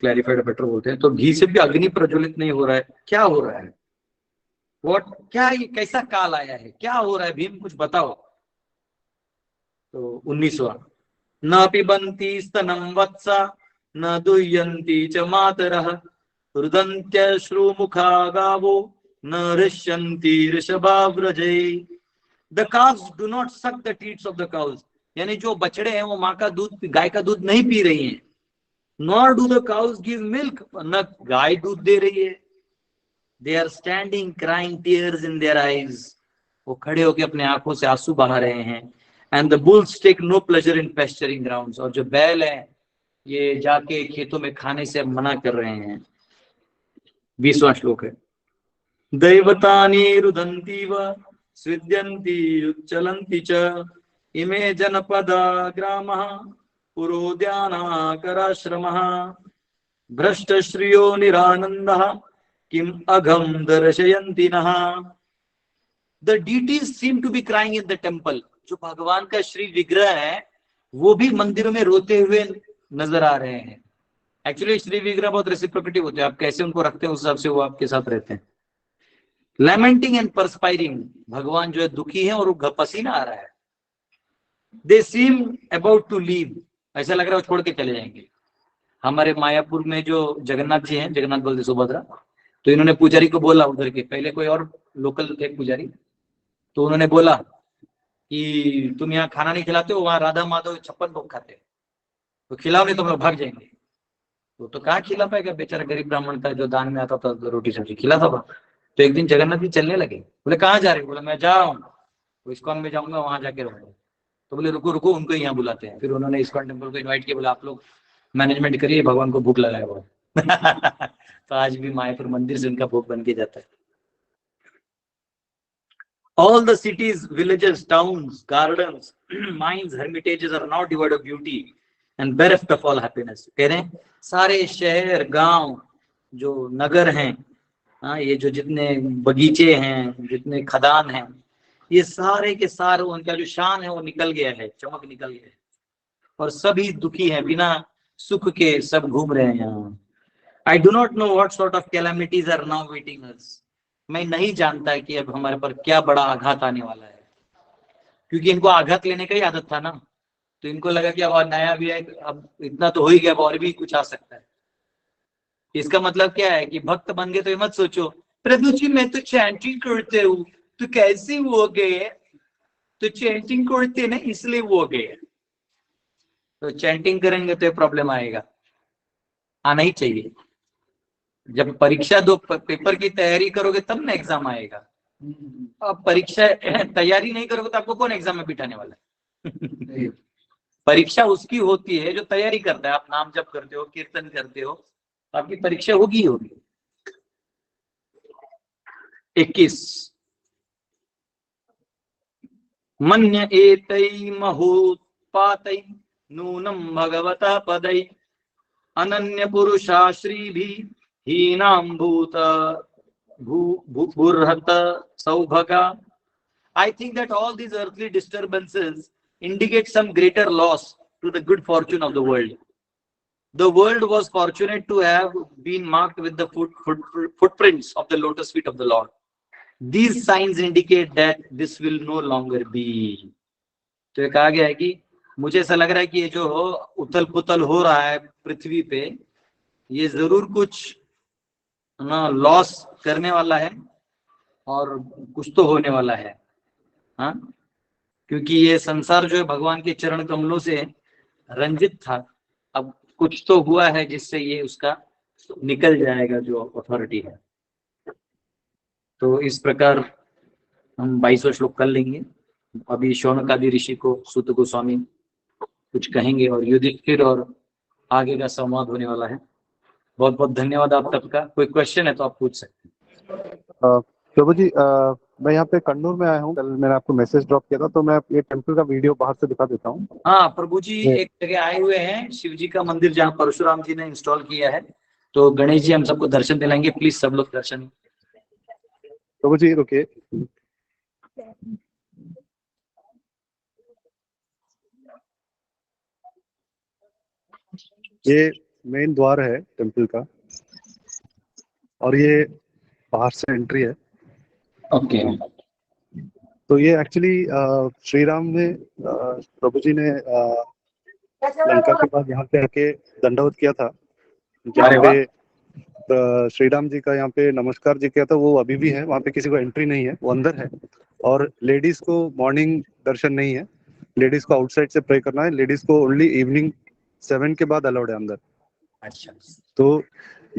क्लैरिफाइड बटर बोलते हैं। तो घी से भी अग्नि प्रज्वलित नहीं हो रहा है। क्या हो रहा है? क्या ये कैसा काल आया है? क्या हो रहा है भीम, कुछ बताओ। तो 19वां, न पिबन्ति स्तनं वत्सा न दुह्यन्ति च मातरः रुदन्त्यश्रुमुखा गावो न ऋष्यन्ति ऋषभाव्रजे। The cows do not suck the teats of the cows. यानी जो बछड़े हैं वो माँ का दूध, गाय का दूध नहीं पी रही हैं। Nor do the cows give milk. न गाय दूध दे रही है। They are standing crying tears in their eyes. वो खड़े होकर अपने आंखों से आंसू बहा रहे हैं। And the bulls take no pleasure in pasturing grounds. और जो बैल है ये जाके खेतों में खाने से मना कर रहे हैं। 20वां श्लोक है, दैवतानि रुदन्ति व स्विद्यन्ति उच्चलन्ति च इमे जनपदा ग्रामः पुरोद्यानाकराश्रमः भ्रष्टश्रियो निरानन्दः किम अघम दर्शयन्ति नः। The deities seem to be crying in the temple. जो भगवान का श्री विग्रह है वो भी मंदिरों में रोते हुए नजर आ रहे हैं। एक्चुअली श्री विग्रह बहुत रेसिप्रोकेटिव होते हैं। आप कैसे उनको रखते हैं उस हिसाब से वो आपके साथ रहते हैं। लैमेंटिंग एंड परस्पायरिंग, भगवान जो है दुखी है और वो पसीना आ रहा है। दे सीम अबाउट टू लीव, ऐसा लग रहा है वो छोड़ के चले जाएंगे। हमारे मायापुर में जो जगन्नाथ जी हैं, जगन्नाथ बलदेव सुभद्रा, तो इन्होंने पुजारी को बोला, उधर के पहले कोई और लोकल थे पुजारी, तो उन्होंने बोला कि तुम यहाँ खाना नहीं खिलाते हो, वहां राधा माधव 56 भोग खाते हैं, तो खिलाओ नहीं तो हम लोग भाग जाएंगे। तो कहाँ खिला पाएगा, बेचारा गरीब ब्राह्मण था जो दान में आता था, रोटी सब्जी खिला था। तो एक दिन जगन्नाथ जी चलने लगे, बोले कहाँ जा रहे हो? बोला मैं जा रहा हूँ, तो इस्कॉन में जाऊंगा, वहां जाके रहूंगा। तो बोले रुको रुको, उनको यहाँ बुलाते हैं। फिर उन्होंने इस्कॉन टेम्पल को इन्वाइट किया, बोला आप लोग मैनेजमेंट करिए, भगवान को भूख लगाया हुआ। तो आज भी मायापुर मंदिर से उनका भोग बन के जाता है। All the cities, villages, towns, gardens, mines, hermitages are now devoid of beauty and bereft of all happiness. कह रहे हैं सारे शहर, गांव, जो नगर हैं, हाँ, ये जो जितने बगीचे हैं, जितने खदान हैं, ये सारे के सारे उनका जो शान है वो निकल गया है, चमक निकल गया है, और सभी दुखी हैं, बिना सुख के सब घूम रहे हैं यहाँ। I do not know what sort of calamities are now waiting us. मैं नहीं जानता कि अब हमारे पर क्या बड़ा आघात आने वाला है, क्योंकि इनको आघात लेने का ही आदत था ना। तो इनको लगा कि अब और नया भी है, अब इतना तो हो ही गया, अब और भी कुछ आ सकता है। इसका मतलब क्या है कि भक्त बन गए तो ये मत सोचो प्रभु जी मैं तो चैंटिंग करते हूँ तो कैसे वो गए, तो चैंटिंग करते ना इसलिए वो गए। तो चैंटिंग करेंगे तो प्रॉब्लम आएगा, आना ही चाहिए। जब परीक्षा दो, पेपर की तैयारी करोगे तब ना एग्जाम आएगा। अब परीक्षा तैयारी नहीं करोगे तो आपको कौन एग्जाम में बिठाने वाला है? परीक्षा उसकी होती है जो तैयारी करता है। आप नाम जप करते हो, कीर्तन करते हो, तो आपकी परीक्षा होगी ही होगी। 21 मन्य एतै महोत्पातै नूनम भगवता पदै अनन्य पुरुषा श्रीभि हीनां भूत भूर्हत सौभगा. I think that all these earthly disturbances indicate some greater loss to the good fortune of the world. The world was fortunate to have been marked with the footprints of the lotus feet of the Lord. These signs indicate that this will no longer be. तो ये कहा गया है कि मुझे ऐसा लग रहा है कि ये जो उथल पुथल हो रहा है पृथ्वी पे, ये जरूर कुछ ना लॉस करने वाला है और कुछ तो होने वाला है. हाँ, क्योंकि ये संसार जो है भगवान के चरण कमलों से रंजित था, अब कुछ तो हुआ है जिससे ये उसका निकल जाएगा जो अथॉरिटी है. तो इस प्रकार हम 22वां श्लोक कर लेंगे. अभी शौनकादि ऋषि को सूत गोस्वामी कुछ कहेंगे और युधिष्ठिर और आगे का संवाद होने वाला है. बहुत बहुत धन्यवाद आप सबका. कोई क्वेश्चन है तो आप पूछ सकते हैं. प्रभु जी, मैं यहाँ पे कन्नूर में आया हूँ. कल मैंने आपको मैसेज ड्रॉप किया था, तो मैं ये टेम्पल का वीडियो बाहर से दिखा देता हूँ. हाँ प्रभु जी, एक जगह आए हुए हैं शिव जी का मंदिर जहाँ परशुराम जी ने इंस्टॉल किया है. तो गणेश जी हम सबको दर्शन दिलाएंगे. प्लीज सब लोग दर्शन. प्रभु जी रुकिए. ये मेन द्वार है टेम्पल का और ये बाहर से एंट्री है. ओके. तो ये एक्चुअली श्री राम ने प्रभु जी ने लंका के बाद यहाँ पे आके दंडवत किया था. जहाँ पे श्री राम जी का यहाँ पे नमस्कार जी किया था, वो अभी भी है. वहाँ पे किसी को एंट्री नहीं है, वो अंदर है. और लेडीज को मॉर्निंग दर्शन नहीं है. लेडीज को आउटसाइड से प्रे करना है. लेडीज को ओनली इवनिंग 7 के बाद अलाउड है अंदर. अच्छा. तो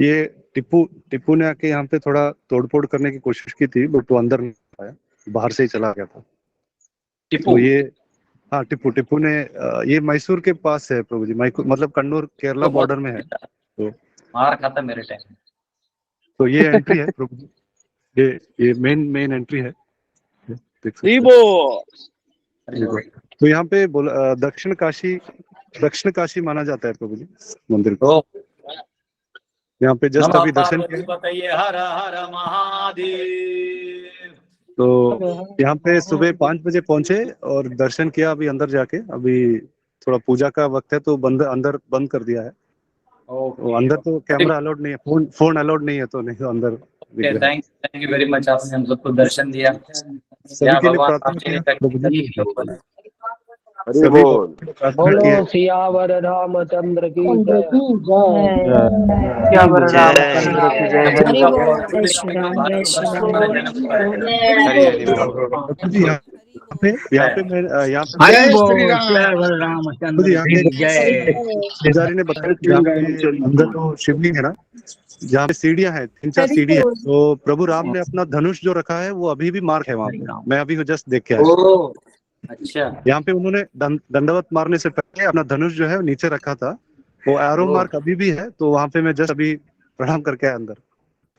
ये टिप्पू ने आके यहाँ पे थोड़ा तोड़फोड़ करने की कोशिश की थी, बट वो अंदर नहीं आया, बाहर से ही चला गया था. तो ये हाँ, टिप्पू ने ये मैसूर के पास है प्रभु जी. मतलब कन्नूर केरला बॉर्डर में है. तो मार खाता मेरे टाइम. तो ये एंट्री है प्रभु जी. ये मेन एंट्री है. तो यहाँ पे दक्षिण काशी माना जाता है प्रभु जी मंदिर को. यहाँ पे जस्ट अभी दर्शन किया. बताइए. हर हर महादेव. तो यहाँ पे सुबह 5 बजे पहुंचे और दर्शन किया. अभी अंदर जाके अभी थोड़ा पूजा का वक्त है, तो अंदर बंद कर दिया है. तो अंदर तो कैमरा अलाउड नहीं है, फोन अलाउड नहीं है, तो नहीं तो अंदर. Thank you very much. आपने हम सबको दर्शन दिया. सभी के लिए प्रार्थना किया. बोलो सियावर रामचंद्र की जय. सियावर रामचंद्र की जय. हरि बोल. जय श्री राम. जय श्री राम. यहाँ पे पुजारी ने बताया कि यहाँ पे अंदर जो शिवलिंग है ना, जहाँ पे सीढ़ियाँ हैं, 3-4 सीढ़ी है, तो प्रभु राम ने अपना धनुष जो रखा है वो अभी भी मार्क है वहाँ पे. मैं अभी जस्ट देख के आया. अच्छा. यहाँ पे उन्होंने दंडवत मारने से पहले अपना धनुष जो है नीचे रखा था. वो एरो मार्क अभी भी है. तो वहाँ पे मैं जस्ट अभी प्रणाम करके आया अंदर.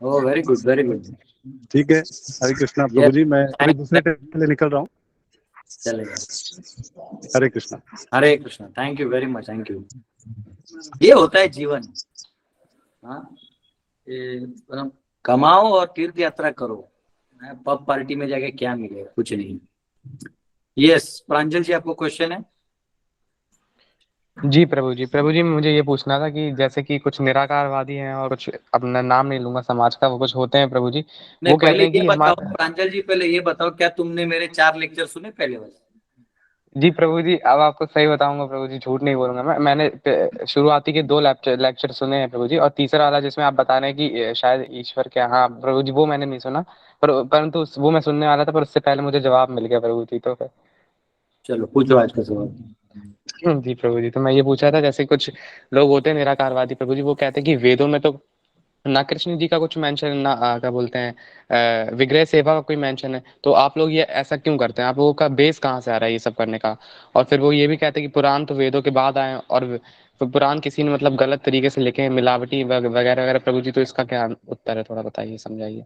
ओह, वेरी गुड, वेरी गुड. ठीक है. हरे कृष्णा प्रभु जी. मैं अभी दूसरे टेम्पल से निकल रहा हूँ. चलेगा. Hare Krishna. Hare Krishna. Thank you very much. Thank you. ये होता है जीवन. हाँ, कमाओ और तीर्थ यात्रा करो. पब पार्टी में जाके क्या मिलेगा? कुछ नहीं. यस, प्रांजल जी, आपको क्वेश्चन है? जी प्रभु जी मुझे ये पूछना था कि जैसे कि कुछ निराकारवादी हैं और कुछ, अपना नाम नहीं लूंगा समाज का, वो कुछ होते हैं प्रभु जी. वो कहते हैं कि प्रांजल जी पहले ये बताओ, क्या तुमने मेरे 4 लेक्चर सुने पहले वाले? जी प्रभु जी, अब आपको सही बताऊंगा प्रभु जी, झूठ नहीं बोलूंगा मैं. मैंने शुरुआती के 2 लेक्चर सुने हैं प्रभु जी, और तीसरा वाला जिसमें आप बता रहे हैं कि शायद ईश्वर क्या, हाँ प्रभु जी, वो मैंने नहीं सुना. परंतु वो मैं सुनने वाला था, पर उससे पहले मुझे जवाब मिल गया प्रभु जी. तो फिर चलो पूछो आज का सवाल. जी प्रभु जी, तो मैं ये पूछा था, जैसे कुछ लोग होते हैं निराकारवादी प्रभु जी, वो कहते हैं कि वेदों में तो ना कृष्ण जी का कुछ मेंशन है, ना क्या बोलते हैं विग्रह सेवा का कोई मेंशन है. तो आप लोग ये ऐसा क्यों करते हैं? आप लोगों का बेस कहाँ से आ रहा है ये सब करने का? और फिर वो ये भी कहते हैं कि पुराण तो वेदों के बाद आए, और पुराण किसी ने मतलब गलत तरीके से लिखे हैं, मिलावटी वगैरह वगैरह प्रभु जी. तो इसका क्या उत्तर है? थोड़ा बताइए, समझाइए.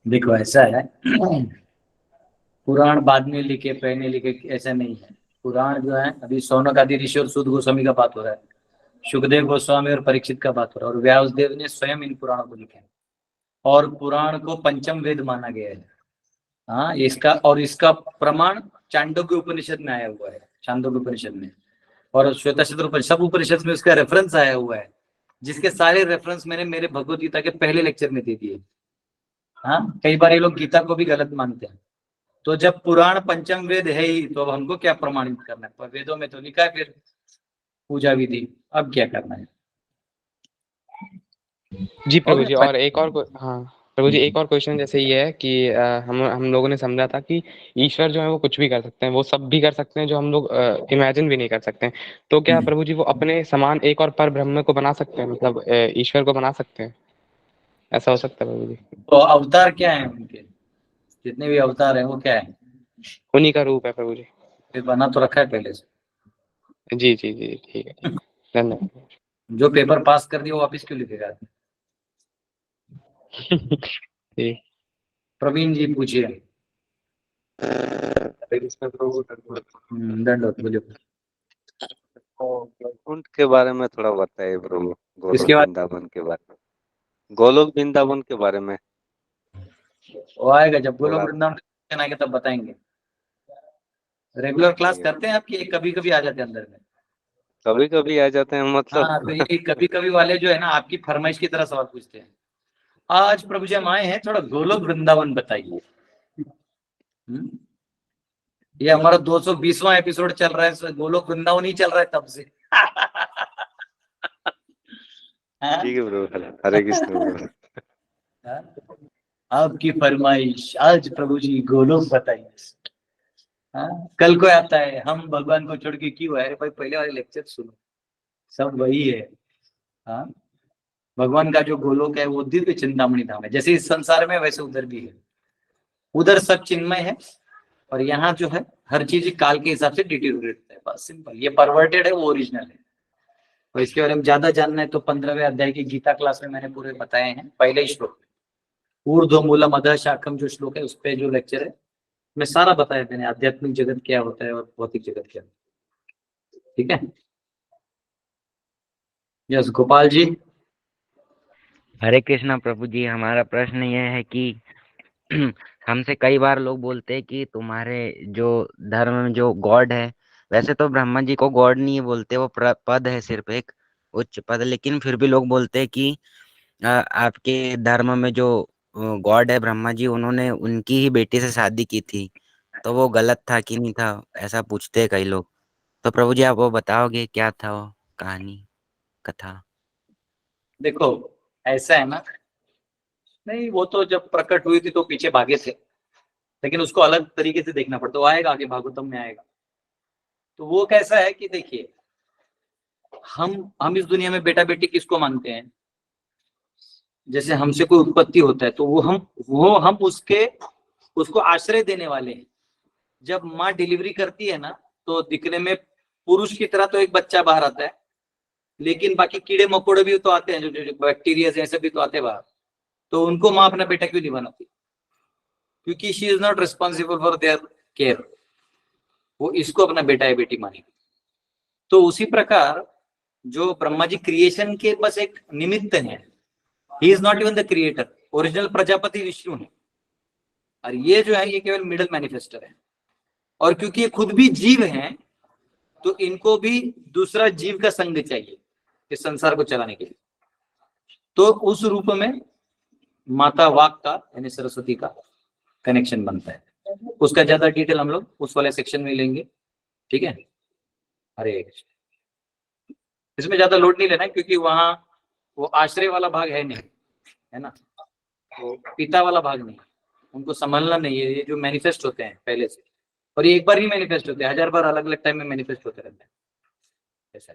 देखो, ऐसा है, पुराण बाद में लिखे, पहले लिखे, ऐसा नहीं है. पुराण जो है, अभी शौनक आदि ऋषि और सूत गोस्वामी का बात हो रहा है. सुखदेव गोस्वामी और परीक्षित का बात हो रहा है, और व्यासदेव ने स्वयं इन पुराणों को लिखा है, और पुराण को पंचम वेद माना गया है। हाँ, इसका प्रमाण चांदोग्य उपनिषद में आया हुआ है, चांदोग्य उपनिषद में, और श्वेताक्षर उपनिषद, सब उपनिषद में उसका रेफरेंस आया हुआ है, जिसके सारे रेफरेंस मैंने मेरे भगवत गीता के पहले लेक्चर में दे दिए। हाँ, कई बार ये लोग गीता को भी गलत मानते हैं। तो जब पुराण पंचम वेद है ही, तो अब हमको क्या प्रमाणित करना है? पर वेदों में तो लिखा है फिर पूजा विधि, अब क्या करना है? जी प्रभु जी, और और एक और हाँ प्रभु जी, एक और क्वेश्चन जैसे ये है कि हम लोगों ने समझा था कि ईश्वर जो है वो कुछ भी कर सकते हैं, वो सब भी कर सकते हैं जो हम लोग इमेजिन भी नहीं कर सकते हैं। तो क्या प्रभु जी वो अपने समान एक और पर ब्रह्म को बना सकते हैं, मतलब ईश्वर को बना सकते हैं? ऐसा हो सकता है प्रभु जी? तो अवतार क्या है उनके? जितने भी अवतार हैं वो क्या है? उन्हीं का रूप है प्रभु जी। फिर बना तो रखा है पहले से। जी जी जी, ठीक है, धन्यवाद। जो पेपर पास कर दिया वो वापिस क्यों लिखेगा? जी प्रवीण जी पूछिए। दंडवत बोलिए। वैकुंठ के बारे में थोड़ा बताइए प्रभु, गोलोक किसके बारे? वृंदावन के बारे में, गोलोक वृंदावन के बारे में। वो आएगा जब गोलोक थोड़ा- वृंदावन आएगा तब बताएंगे। रेगुलर क्लास करते हैं आपकी, कभी कभी आ जाते हैं अंदर में? कभी कभी आ जाते हैं मतलब। हाँ, तो ये कभी कभी वाले जो है ना, आपकी फरमाइश की तरह सवाल पूछते हैं। आज प्रभु जी हम आए हैं, थोड़ा गोलोक वृंदावन बताइए। ये हमारा 220वां एपिसोड चल रहा है, गोलोक वृंदावन ही चल रहा है तब से। ठीक है प्रभु, हरे कृष्ण प्रभु। आपकी फरमाइश आज प्रभु जी गोलोक बताइए। हाँ, कल को आता है हम भगवान को छोड़ के क्यों आए? भाई पहले वाले लेक्चर सुनो, सब वही है। हाँ, भगवान का जो गोलोक है वो दिव्य चिंतामणि धाम है। जैसे इस संसार में वैसे उधर भी है। उधर सब चिन्मय है, और यहाँ जो है हर चीज काल के हिसाब से डिटीरियोरेट है। बस सिंपल, ये परवर्टेड है, वो ओरिजिनल है। और इसके बारे में ज्यादा जानना है तो 15वें अध्याय की गीता क्लास में मैंने पूरे बताए हैं। पहले ही श्लोक ऊर्ध्व मूलम अधः शाखम जो श्लोक है उस पे जो लेक्चर है मैं सारा बताया मैंने, आध्यात्मिक जगत क्या होता है और भौतिक जगत क्या होता है। ठीक है, यस गोपाल जी। हरे कृष्णा प्रभु जी, हमारा प्रश्न यह है कि हमसे कई बार लोग बोलते हैं कि तुम्हारे जो धर्म में जो गॉड है, वैसे तो ब्रह्मा जी को गॉड नहीं बोलते, वो पद है, सिर्फ एक उच्च पद, लेकिन फिर भी लोग बोलते हैं कि आपके धर्म में जो गॉड है ब्रह्मा जी, उन्होंने उनकी ही बेटी से शादी की थी, तो वो गलत था कि नहीं था, ऐसा पूछते हैं कई लोग। तो प्रभु जी आप वो बताओगे क्या था वो कहानी, कथा? देखो ऐसा है ना, नहीं वो तो जब प्रकट हुई थी तो पीछे भागे थे, लेकिन उसको अलग तरीके से देखना पड़ता। वो आएगा आगे, भागवतम में आएगा। तो वो कैसा है कि देखिए, हम इस दुनिया में बेटा बेटी किसको मानते हैं? जैसे हमसे कोई उत्पत्ति होता है तो वो हम उसको आश्रय देने वाले हैं। जब माँ डिलीवरी करती है ना, तो दिखने में पुरुष की तरह तो एक बच्चा बाहर आता है, लेकिन बाकी कीड़े मकोड़े भी तो आते हैं, जो बैक्टीरिया ऐसे भी तो आते हैं बाहर। तो उनको माँ अपना बेटा क्यों नहीं बनाती? क्योंकि she is not responsible for their care, वो इसको अपना बेटा या बेटी मानेगी। तो उसी प्रकार जो ब्रह्मा जी क्रिएशन के बस एक निमित्त है, he is not even the creator. Original Prajapati Vishnu है, और ये जो है ये केवल मिडल मैनिफेस्टर है। और क्योंकि ये खुद भी जीव हैं, तो इनको भी दूसरा जीव का संग चाहिए इस संसार को चलाने के लिए। तो उस रूप में माता वाक का यानी सरस्वती का कनेक्शन बनता है। उसका ज्यादा डिटेल हम लोग उस वाले सेक्शन में लेंगे। ठीक है, हरे कृष्ण। इसमें ज्यादा लोड नहीं लेना है, क्योंकि वहां वो आश्रय वाला भाग है नहीं, है ना, वो पिता वाला भाग नहीं, उनको संभालना नहीं है। ये जो मैनिफेस्ट होते हैं पहले से, और ये एक बार ही मैनिफेस्ट होते हैं, 1000 बार अलग अलग टाइम में मैनिफेस्ट होते रहते हैं। ऐसा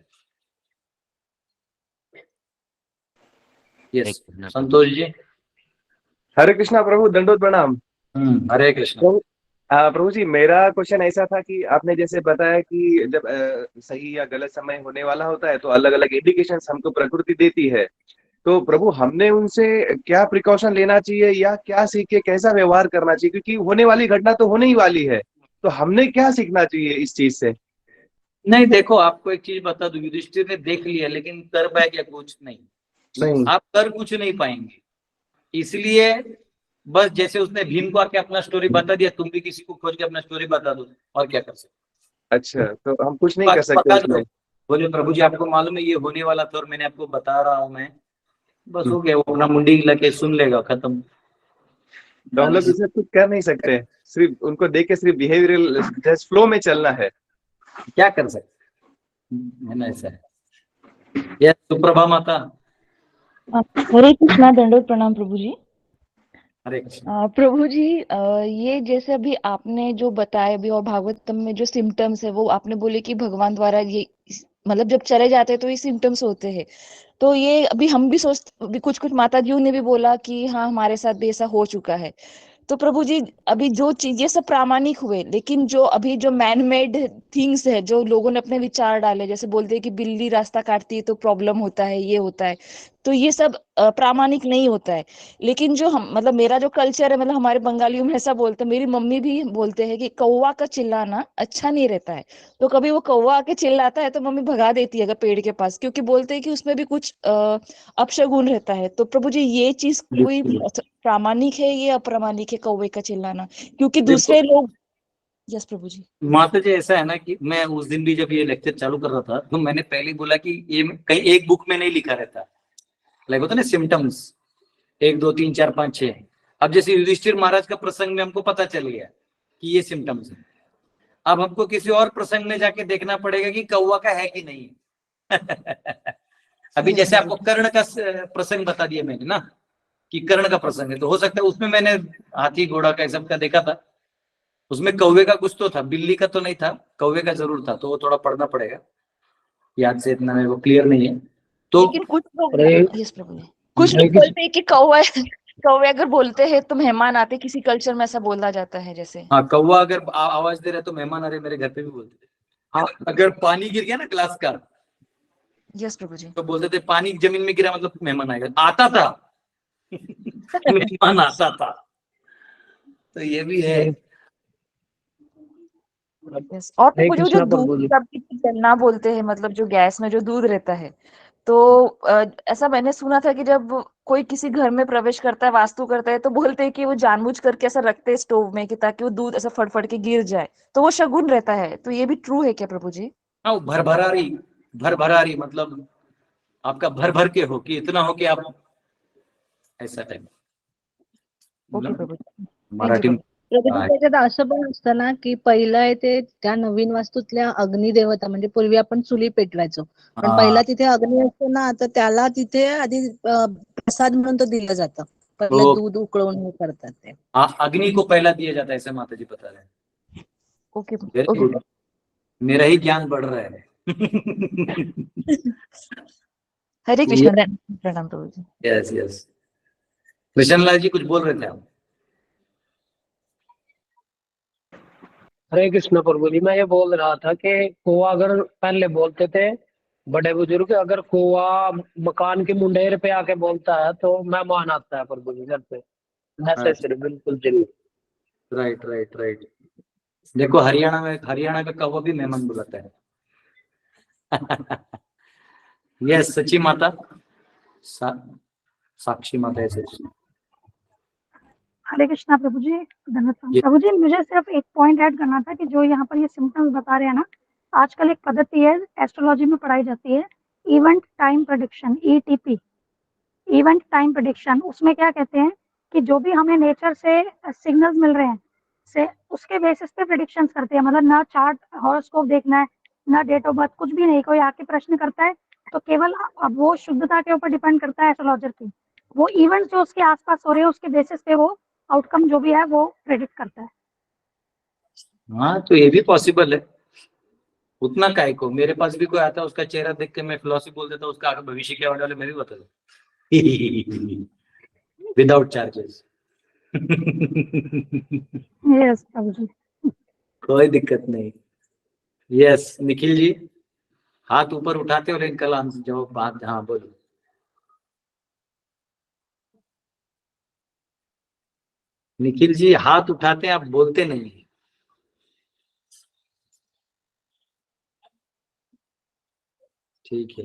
यस, संतोष जी। हरे कृष्णा प्रभु, दंडोत प्रणाम। हरे कृष्ण। प्रभु जी, मेरा क्वेश्चन ऐसा था कि आपने जैसे बताया कि जब सही या गलत समय होने वाला होता है तो अलग अलग इंडिकेशंस हमको प्रकृति देती है। तो प्रभु हमने उनसे क्या प्रिकॉशन लेना चाहिए या क्या सीख के कैसा व्यवहार करना चाहिए? क्योंकि होने वाली घटना तो होने ही वाली है, तो हमने क्या सीखना चाहिए इस चीज से? नहीं देखो, आपको एक चीज बता दूं, युधिष्ठिर ने देख लिया लेकिन कर पाया क्या? कुछ नहीं। नहीं। आप कर कुछ नहीं पाएंगे। इसलिए बस जैसे उसने भीम को आके अपना स्टोरी बता दिया, तुम भी किसी को खोज के अपना स्टोरी बता दो, और क्या कर सकते? अच्छा, तो हम कुछ नहीं कर सकते पका उसमें। दो, बोले प्रभु जी आपको मालूम है ये होने वाला था और मैंने आपको बता रहा हूं मैं, बस हो गया, वो अपना मुंडी लगे सुन लेगा, खत्म। तो हम लोग इसमें कुछ कर नहीं सकते, सिर्फ उनको देख के सिर्फ बिहेवियरल जस्ट फ्लो में चलना है। क्या कर सकते है ना, ऐसा है। यस, सुप्रभा माता। हरे कृष्णा, दंडोत प्रणाम प्रभु जी। हरे कृष्ण। प्रभु जी, ये जैसे अभी आपने जो बताया अभी और भागवतम में जो सिम्टम्स है वो आपने बोले कि भगवान द्वारा ये मतलब जब चले जाते हैं तो ये सिम्टम्स होते हैं। तो ये अभी हम भी सोचते, अभी कुछ कुछ माता जी ने भी बोला कि हाँ हमारे साथ भी ऐसा हो चुका है। तो प्रभु जी अभी जो चीज ये सब प्रामाणिक हुए, लेकिन जो अभी जो मैन मेड थिंग्स है जो लोगों ने अपने विचार डाले, जैसे बोलते हैं कि बिल्ली रास्ता काटती है तो प्रॉब्लम होता है, ये होता है, तो ये सब प्रामाणिक नहीं होता है। लेकिन जो हम मतलब मेरा जो कल्चर है, मतलब हमारे बंगालियों में ऐसा बोलते हैं, मेरी मम्मी भी बोलते हैं कि कौवा का चिल्लाना अच्छा नहीं रहता है। तो कभी वो कौवा आके चिल्लाता है तो मम्मी भगा देती है अगर पेड़ के पास, क्योंकि बोलते हैं कि उसमें भी कुछ अपशगुन रहता है। तो प्रभु जी ये चीज कोई प्रामाणिक है, ये अप्रामाणिक है कौवे का चिल्लाना? क्योंकि दूसरे लोग। यस प्रभु जी। माता जी ऐसा है ना कि मैं उस दिन भी जब ये लेक्चर चालू कर रहा था तो मैंने पहले ही बोला कि ये कहीं एक बुक में नहीं लिखा रहता, लाइक होता ना सिम्टम्स 1 2 3 4 5 6। अब जैसे युधिष्ठिर महाराज का प्रसंग में हमको पता चल गया कि ये सिम्टम्स है, अब हमको किसी और प्रसंग में जाके देखना पड़ेगा कि कौवा का है कि नहीं। अभी जैसे आपको कर्ण का प्रसंग बता दिया मैंने ना कि कर्ण का प्रसंग है, तो हो सकता है उसमें मैंने हाथी घोड़ा का सब का देखा था, उसमें कौवे का कुछ तो था, बिल्ली का तो नहीं था, कौवे का जरूर था, तो वो थोड़ा पढ़ना पड़ेगा, याद से इतना मेरे को क्लियर नहीं है। तो लेकिन कुछ लोग। यस प्रभु जी। कुछ लोग बोलते हैं कि कौवा कौवे अगर बोलते हैं तो मेहमान आते, किसी कल्चर में ऐसा बोला जाता है जैसे। हाँ, कौवा अगर आवाज दे रहा है तो मेहमान आ रहे, मेरे घर पे भी बोलते थे। हाँ, अगर पानी गिर गया ना ग्लास का, यस प्रभु जी। तो बोलते थे पानी जमीन में गिरा मतलब मेहमान आएगा, आता था। मेहमान आता था, तो ये भी है। यस। और प्रभु जी जो दूध का भी चलना बोलते हैं, मतलब जो गैस में जो दूध रहता है, तो ऐसा मैंने सुना था कि जब कोई किसी घर में प्रवेश करता है, वास्तु करता है, तो बोलते हैं कि वो जानबूझ करके ऐसा रखते हैं स्टोव में कि ताकि वो दूध ऐसा फट फट के गिर जाए, तो वो शगुन रहता है। तो ये भी ट्रू है क्या प्रभु जी? हाँ, भर भरारी मतलब आपका भर भर के हो कि इतना हो कि आप ऐसा टाइप। ओके प्रभू जी। मराठी त्याच्यात असं पण असतं ना की पहिलं आहे ते त्या नवीन वास्तूतल्या अग्निदेवता, म्हणजे पूर्वी आपण चुली पेटवायचो, पण पहिला तिथे अग्नी असतो ना, तर त्याला तिथे आधी प्रसाद म्हणून तो दिलं जातं, पहिले दूध उकळून हे करतात ते। अग्नि को पहला दिया जाता है, ऐसे माता जी बता रहे हैं। ओके वेरी गुड, मेरा ही ज्ञान बढ़ रहा है। हरे कृष्ण, प्रणाम प्रभु जी। यस यस, कृष्ण लाल जी कुछ बोल रहे थे आप? हरे कृष्ण प्रभु जी, मैं ये बोल रहा था कि कौवा, अगर पहले बोलते थे बड़े बुजुर्ग, अगर कौवा मकान की मुंडेर पे आके बोलता है तो मैं मान आता है प्रभु जी, घर पे नेसेसरी, बिल्कुल जरूर। Right right right. देखो हरियाणा का कौवा भी मेहमान बुलाता है। यस, सच्ची माता, साक्षी माता है सच्ची। हरे कृष्णा प्रभु जी, धन्यवाद प्रभु जी। मुझे सिर्फ एक पॉइंट ऐड करना था कि जो यहाँ पर ये सिम्टम्स बता रहे हैं ना, आजकल एक पद्धति है एस्ट्रोलॉजी में पढ़ाई जाती है, event time prediction, ETP, event time prediction. उसमें क्या कहते हैं कि जो भी हमें नेचर से सिग्नल्स मिल रहे हैं से उसके बेसिस पे प्रेडिक्शंस करते हैं, मतलब ना चार्ट हॉरोस्कोप देखना है, ना डेट ऑफ बर्थ, कुछ भी नहीं। कोई आके प्रश्न करता है तो केवल अब वो शुद्धता के ऊपर डिपेंड करता है एस्ट्रोलॉजर की, वो इवेंट्स जो उसके आसपास हो रहे हैं उसके बेसिस पे वो आउटकम जो भी है वो प्रेडिक्ट करता है। हाँ, तो ये भी पॉसिबल है। उतना काय को, मेरे पास भी कोई आता है, उसका चेहरा देख के मैं फिलॉसफी बोल देता हूँ, उसका आगे भविष्य क्या होने वाला मैं भी बता दूँ, विदाउट चार्जेस। यस प्रभु जी, कोई दिक्कत नहीं। यस निखिल जी, हाथ ऊपर उठाते और इनका आंसर जवाब बात। हाँ बोलो। निखिल जी हाथ उठाते हैं, आप बोलते नहीं। ठीक है।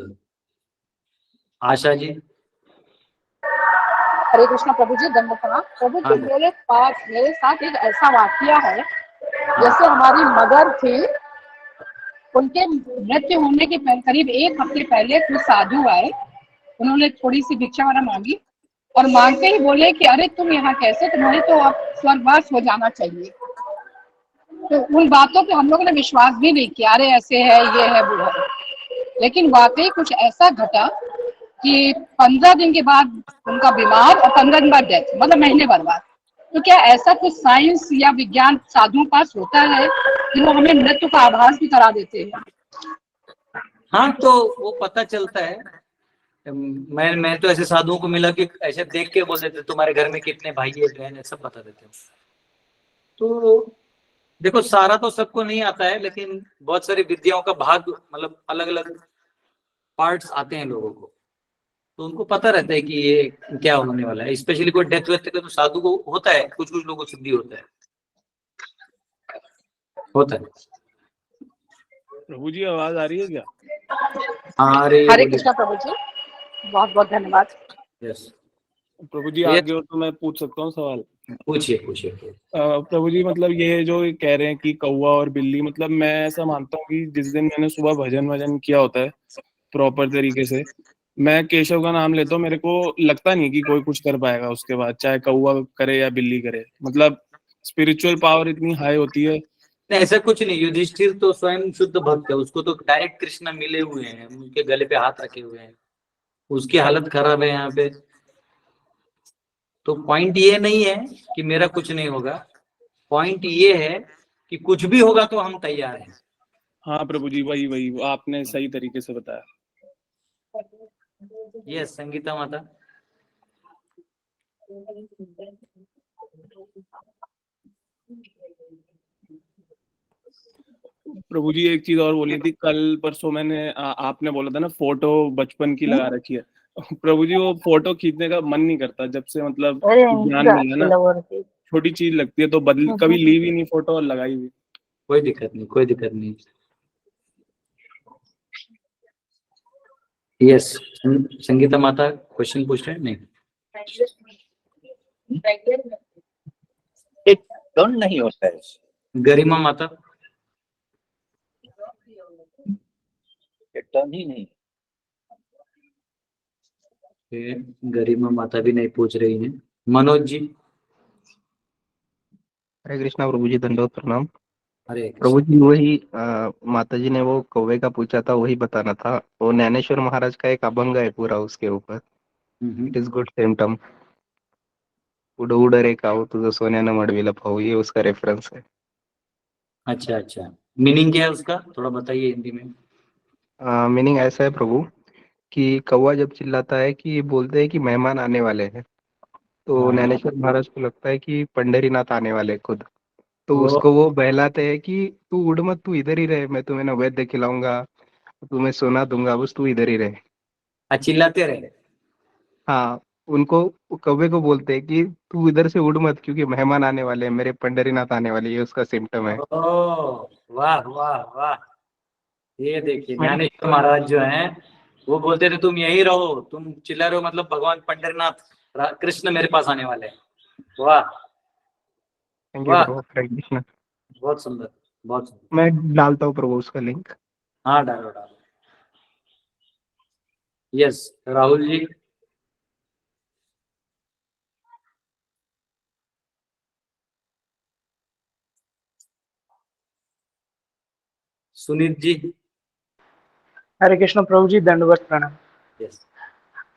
आशा जी। हरे कृष्णा प्रभु जी, दंड प्रणाम प्रभु हाँ जी। जी। मेरे साथ एक ऐसा वाकया है, जैसे हमारी मदर थी, उनके मृत्यु होने के करीब 1 हफ्ते पहले कुछ साधु आए। उन्होंने थोड़ी सी भिक्षा वगैरह मांगी और मांगते ही बोले कि अरे तुम यहाँ कैसे, तुम्हारे तो अब स्वर्गवास हो जाना चाहिए। तो उन बातों पे हम लोगों ने विश्वास भी नहीं किया, अरे ऐसे है, ये है, वो है। लेकिन वाकई कुछ ऐसा घटा कि 15 दिन के बाद उनका बीमार और 15 दिन बाद डेथ, मतलब महीने भर बाद। तो क्या ऐसा कुछ साइंस या विज्ञान साधुओं पास होता है कि वो हमें मृत्यु का आभास भी करा देते हैं? हाँ, तो वो पता चलता है। मैं तो ऐसे साधुओं को मिला कि ऐसे देख के बोल देते तुम्हारे घर में कितने भाई है, बहन है, सब बता देते हैं। तो देखो, सारा तो सबको नहीं आता है, लेकिन बहुत सारी विद्याओं का भाग, मतलब अलग अलग पार्ट्स आते हैं लोगों को, तो उनको पता रहता है कि ये क्या होने वाला है। स्पेशली कोई डेथ वेथ का तो साधु को होता है, कुछ कुछ लोगों को सिद्धि होता है। प्रभु जी आवाज आ रही है क्या? हाँ, अरे हरे कृष्णा प्रभु जी, बहुत बहुत धन्यवाद। यस प्रभु जी आगे हो तो मैं पूछ सकता हूँ सवाल? पूछिए पूछिए। प्रभु जी, मतलब ये जो कह रहे हैं कि कौवा और बिल्ली, मतलब मैं ऐसा मानता हूँ कि जिस दिन मैंने सुबह भजन किया होता है प्रॉपर तरीके से, मैं केशव का नाम लेता हूँ, मेरे को लगता नहीं कि कोई कुछ कर पाएगा उसके बाद, चाहे कौवा करे या बिल्ली करे। मतलब स्पिरिचुअल पावर इतनी हाई होती है। ऐसा कुछ नहीं। युधिष्ठिर तो स्वयं शुद्ध भक्त है, उसको तो डायरेक्ट कृष्णा मिले हुए हैं, उनके गले पे हाथ रखे हुए हैं, उसकी हालत खराब है यहाँ पे। तो पॉइंट ये नहीं है कि मेरा कुछ नहीं होगा, पॉइंट ये है कि कुछ भी होगा तो हम तैयार हैं। हाँ प्रभु जी, वही आपने सही तरीके से बताया। यस संगीता माता। प्रभु जी एक चीज और बोली थी, कल परसों मैंने आपने बोला था ना फोटो बचपन की लगा रखी है। प्रभु जी वो फोटो खींचने का मन नहीं करता, जब से मतलब ज्ञान मिला ना, छोटी चीज लगती है, तो बदल कभी ली भी नहीं फोटो और लगाई भी। कोई दिक्कत नहीं, कोई दिक्कत नहीं। यस संगीता माता क्वेश्चन पूछ रहे हैं। नहीं, एक टर्न नहीं होता है। गरिमा माता। टर्न ही नहीं। गरिमा माता भी नहीं पूछ रही हैं। मनोज जी। हरे कृष्णा प्रभु जी, दंडवत प्रणाम। हरे प्रभु जी वही माता जी ने वो कौवे का पूछा था, वही बताना था। वो ज्ञानेश्वर महाराज का एक अभंग है पूरा उसके ऊपर, इट इज गुड सिम्टम, उड उड रे काऊ तुझं सोन्यानं मडविलं पाहू, ये उसका रेफरेंस है। अच्छा अच्छा, मीनिंग क्या है उसका, थोड़ा बताइए हिंदी में। मीनिंग ऐसा है प्रभु कि कौवा जब चिल्लाता है कि बोलते हैं कि मेहमान आने वाले हैं, तो ज्ञानेश्वर महाराज को लगता है कि पंढरीनाथ आने वाले खुद, तो उसको वो बहलाते हैं कि तू उड़ मत, तू इधर ही रहे, मैं तुम्हें नैवेद्य खिलाऊंगा, तुम्हें सोना दूंगा, बस तू इधर ही रहे। चिल्लाते रहे। हाँ, उनको कौवे को बोलते हैं कि तू इधर से उड़ मत, क्योंकि मेहमान आने वाले हैं, मेरे पंढरीनाथ आने वाले, ये उसका सिम्टम है। ओह वाह वाह वाह, ये देखिए ज्ञानेश्वर महाराज जो हैं वो बोलते थे तुम यही रहो, तुम चिल्ला रहे हो, मतलब भगवान पंढरीनाथ कृष्ण मेरे पास आने वाले हैं। वाह वाह, बहुत सुंदर, बहुत सुंदर। मैं डालता हूँ प्रभु उसका लिंक। हाँ डालो डालो। यस राहुल जी। सुनीत जी। हरे कृष्ण प्रभु जी, दंडवत प्रणाम। यस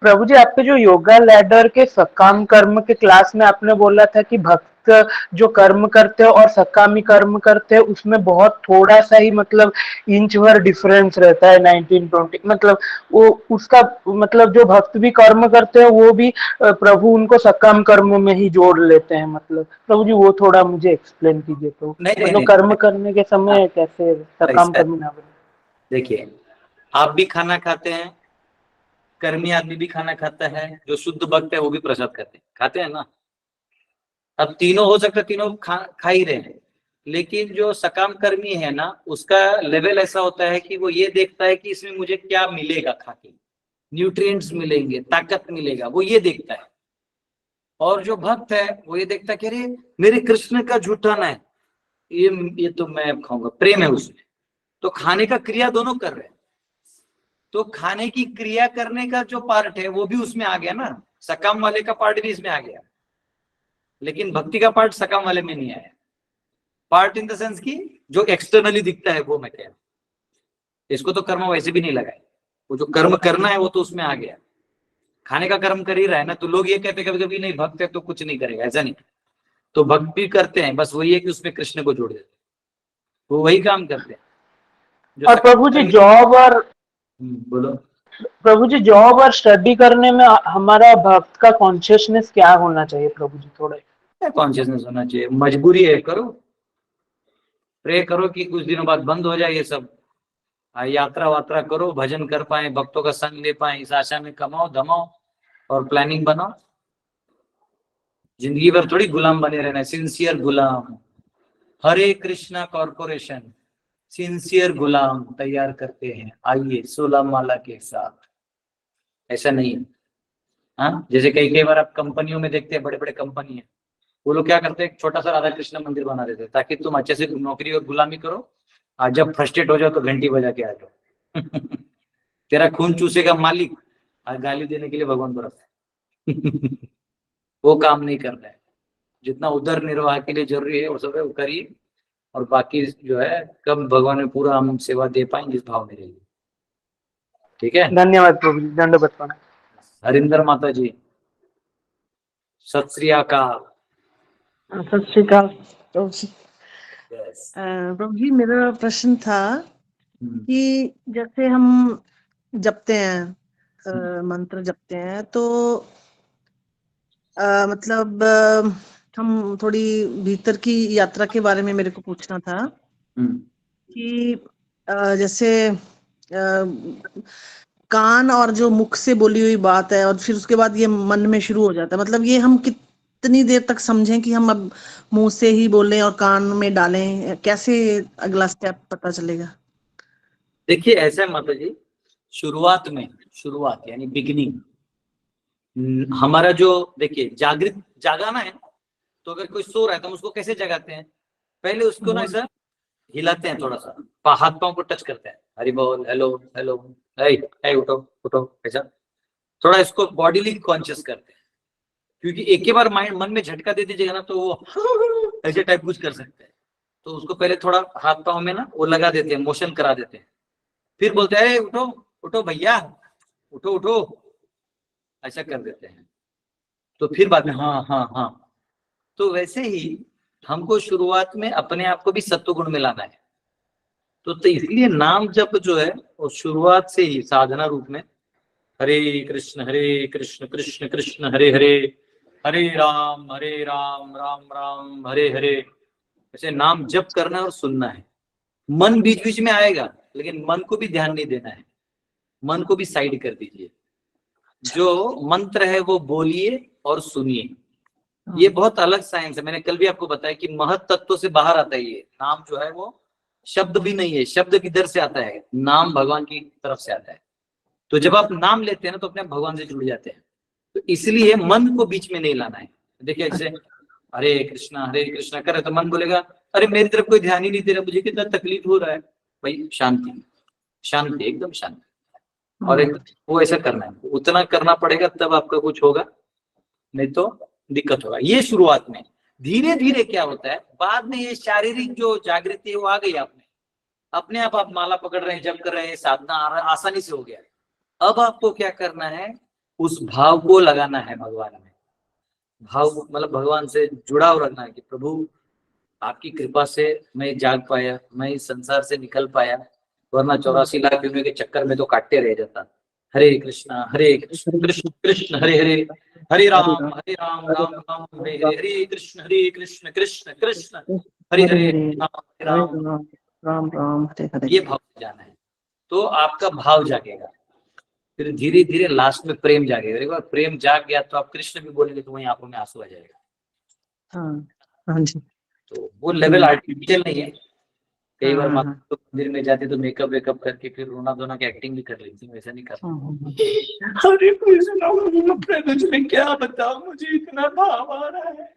प्रभु जी, आपके जो योगा लैडर के सकाम कर्म के क्लास में आपने बोला था कि भक्त जो कर्म करते हैं और सकामी कर्म करते हैं उसमें बहुत थोड़ा सा ही मतलब इंच भर डिफरेंस रहता है, 19-20, मतलब वो उसका मतलब जो भक्त भी कर्म करते हैं वो भी प्रभु उनको सकाम कर्म में ही जोड़ लेते हैं। मतलब प्रभु जी वो थोड़ा मुझे एक्सप्लेन कीजिए, तो मतलब कर्म करने के समय कैसे सकाम कर्म ना बने। देखिए, आप भी खाना खाते हैं, कर्मी आदमी भी खाना खाता है, जो शुद्ध भक्त है वो भी प्रसाद खाते हैं ना। अब तीनों हो सकता है, तीनों खा ही रहे हैं, लेकिन जो सकाम कर्मी है ना, उसका लेवल ऐसा होता है कि वो ये देखता है कि इसमें मुझे क्या मिलेगा, खा के न्यूट्रिएंट्स मिलेंगे, ताकत मिलेगा, वो ये देखता है। और जो भक्त है वो ये देखता है कि अरे मेरे कृष्ण का जुटाना है, ये तो मैं खाऊंगा, प्रेम है उसमें। तो खाने का क्रिया दोनों कर रहे हैं, तो खाने की क्रिया करने का जो पार्ट है वो भी उसमें आ गया ना, सकाम वाले का पार्ट भी इसमें आ गया, लेकिन भक्ति का पार्ट सकाम वाले में नहीं आया। पार्ट इन द सेंस की जो एक्सटर्नली दिखता है वो मैं कह रहा हूं, इसको तो कर्म वैसे भी नहीं लगाए, वो जो कर्म करना है वो तो उसमें आ गया, खाने का कर्म कर ही रहा है ना। तो लोग ये कहते कभी कभी नहीं भक्त है तो कुछ नहीं करेगा, ऐसा नहीं, तो भक्त भी करते हैं, बस वही है कि उसमें कृष्ण को जोड़ देते हैं, वो वही काम करते हैं। और प्रभु जी जॉब और बोलो प्रभु जी जॉब और स्टडी करने में हमारा भक्त का कॉन्शियसनेस क्या होना चाहिए प्रभु जी? थोड़ा कॉन्शियसनेस होना चाहिए, मजबूरी है, करो, प्रे करो कि कुछ दिनों बाद बंद हो जाए ये सब, यात्रा वात्रा करो, भजन कर पाए, भक्तों का संग ले पाए, इस आशा में कमाओ धमाओ और प्लानिंग बनाओ। जिंदगी भर थोड़ी गुलाम बने रहना है, सिंसियर गुलाम। हरे कृष्णा कॉर्पोरेशन सिंसियर गुलाम तैयार करते हैं, आइए 16 माला के साथ, ऐसा नहीं है। हाँ, जैसे कई बार आप कंपनियों में देखते हैं, बड़े बड़े कंपनी है, वो लोग क्या करते हैं, एक छोटा सा राधा कृष्ण मंदिर बना देते हैं ताकि तुम अच्छे से नौकरी और गुलामी करो, आज जब फ्रस्ट्रेट हो जाओ तो घंटी बजा के आ जाओ। तेरा खून चूसेगा मालिक, आज गाली देने के लिए भगवान बरसता है। वो काम नहीं करना है, जितना उदर निर्वाह के लिए जरूरी है वो सब है वो करिए, और बाकी जो है कब भगवान में पूरा हम सेवा दे पाएंगे इस भाव में रहिए। ठीक है, धन्यवाद प्रभु जी, दंडवत प्रणाम। हरिंदर माता जी, सत श्री अकाल। सत श्री अकाल प्रभु जी। प्रभु जी मेरा प्रश्न था कि जैसे हम जपते हैं, मंत्र जपते हैं, तो मतलब हम थोड़ी भीतर की यात्रा के बारे में मेरे को पूछना था कि जैसे कान और जो मुख से बोली हुई बात है और फिर उसके बाद ये मन में शुरू हो जाता है, मतलब ये हम कितनी देर तक समझें कि हम अब मुंह से ही बोलें और कान में डालें, कैसे अगला स्टेप पता चलेगा? देखिए ऐसा है माता जी, शुरुआत यानी बिगिनिंग, हमारा जो देखिए जागाना है, तो अगर कोई सो रहा है तो हम उसको कैसे जगाते हैं? पहले उसको ना ऐसा हिलाते हैं, थोड़ा सा हाथ पांव को टच करते हैं, हरि बोल, हेलो हेलो, हे उठो उठो, ऐसा थोड़ा इसको बॉडीली कॉन्शियस करते हैं, क्योंकि एक ही बार माइंड मन में झटका दे दीजिएगा ना तो वो ऐसे टाइप कुछ कर सकते हैं। तो उसको पहले थोड़ा हाथ पांव में ना वो लगा देते हैं, मोशन करा देते हैं, फिर बोलते हैं उठो उठो भैया, उठो उठो, ऐसा कर देते हैं। तो फिर बाद में हाँ हाँ हाँ। तो वैसे ही हमको शुरुआत में अपने आप को भी सत्व गुण में लाना है, तो इसलिए नाम जप जो है वो शुरुआत से ही साधना रूप में हरे कृष्ण कृष्ण कृष्ण हरे हरे, हरे राम राम राम हरे हरे, ऐसे नाम जप करना है और सुनना है। मन बीच बीच में आएगा, लेकिन मन को भी ध्यान नहीं देना है, मन को भी साइड कर दीजिए। जो मंत्र है वो बोलिए और सुनिए, ये बहुत अलग साइंस है। मैंने कल भी आपको बताया कि महत तत्व से बाहर आता है ये नाम, जो है वो शब्द भी नहीं है, शब्द किधर से आता है? नाम भगवान की तरफ से आता है। तो जब आप नाम लेते हैं ना तो अपने भगवान से जुड़ जाते हैं, तो इसलिए मन को बीच में नहीं लाना है। देखिए जैसे हरे कृष्णा करे तो मन बोलेगा अरे मेरी तरफ कोई ध्यान ही नहीं दे रहा, मुझे कितना तकलीफ हो रहा है। भाई शांति शांति, एकदम शांति, और वो ऐसा करना है, उतना करना पड़ेगा तब आपका कुछ होगा, नहीं तो दिक्कत होगा। ये शुरुआत में, धीरे धीरे क्या होता है बाद में ये शारीरिक जो जागृति है वो आ गई अपने आप माला पकड़ रहे हैं, जप कर रहे हैं, साधना आसानी से हो गया। अब आपको क्या करना है, उस भाव को लगाना है भगवान में, भाव मतलब भगवान से जुड़ाव रखना है कि प्रभु आपकी कृपा से मैं जाग पाया, मैं इस संसार से निकल पाया, वरना 84 लाख योनियों के चक्कर में तो काटते रह जाता। हरे कृष्ण कृष्ण कृष्ण हरे हरे, हरे राम राम राम हरे हरे, हरे कृष्ण कृष्ण कृष्ण हरे हरे, राम राम हरे हरे। ये भाव जाना है तो आपका भाव जागेगा, फिर धीरे धीरे लास्ट में प्रेम जागेगा। एक बार प्रेम जाग गया तो आप कृष्ण भी बोलेंगे तो वहीं आंखों में आंसू आ जाएगा। हाँ जी। तो वो लेवल आर्टिफिशियल नहीं है। कई बार माता तो मंदिर में जाते तो मेकअप वेकअप करके फिर रोना धोना की एक्टिंग भी कर लेती, वैसा नहीं करता। अरे प्रभु में क्या बताऊं, मुझे इतना भाव आ रहा है।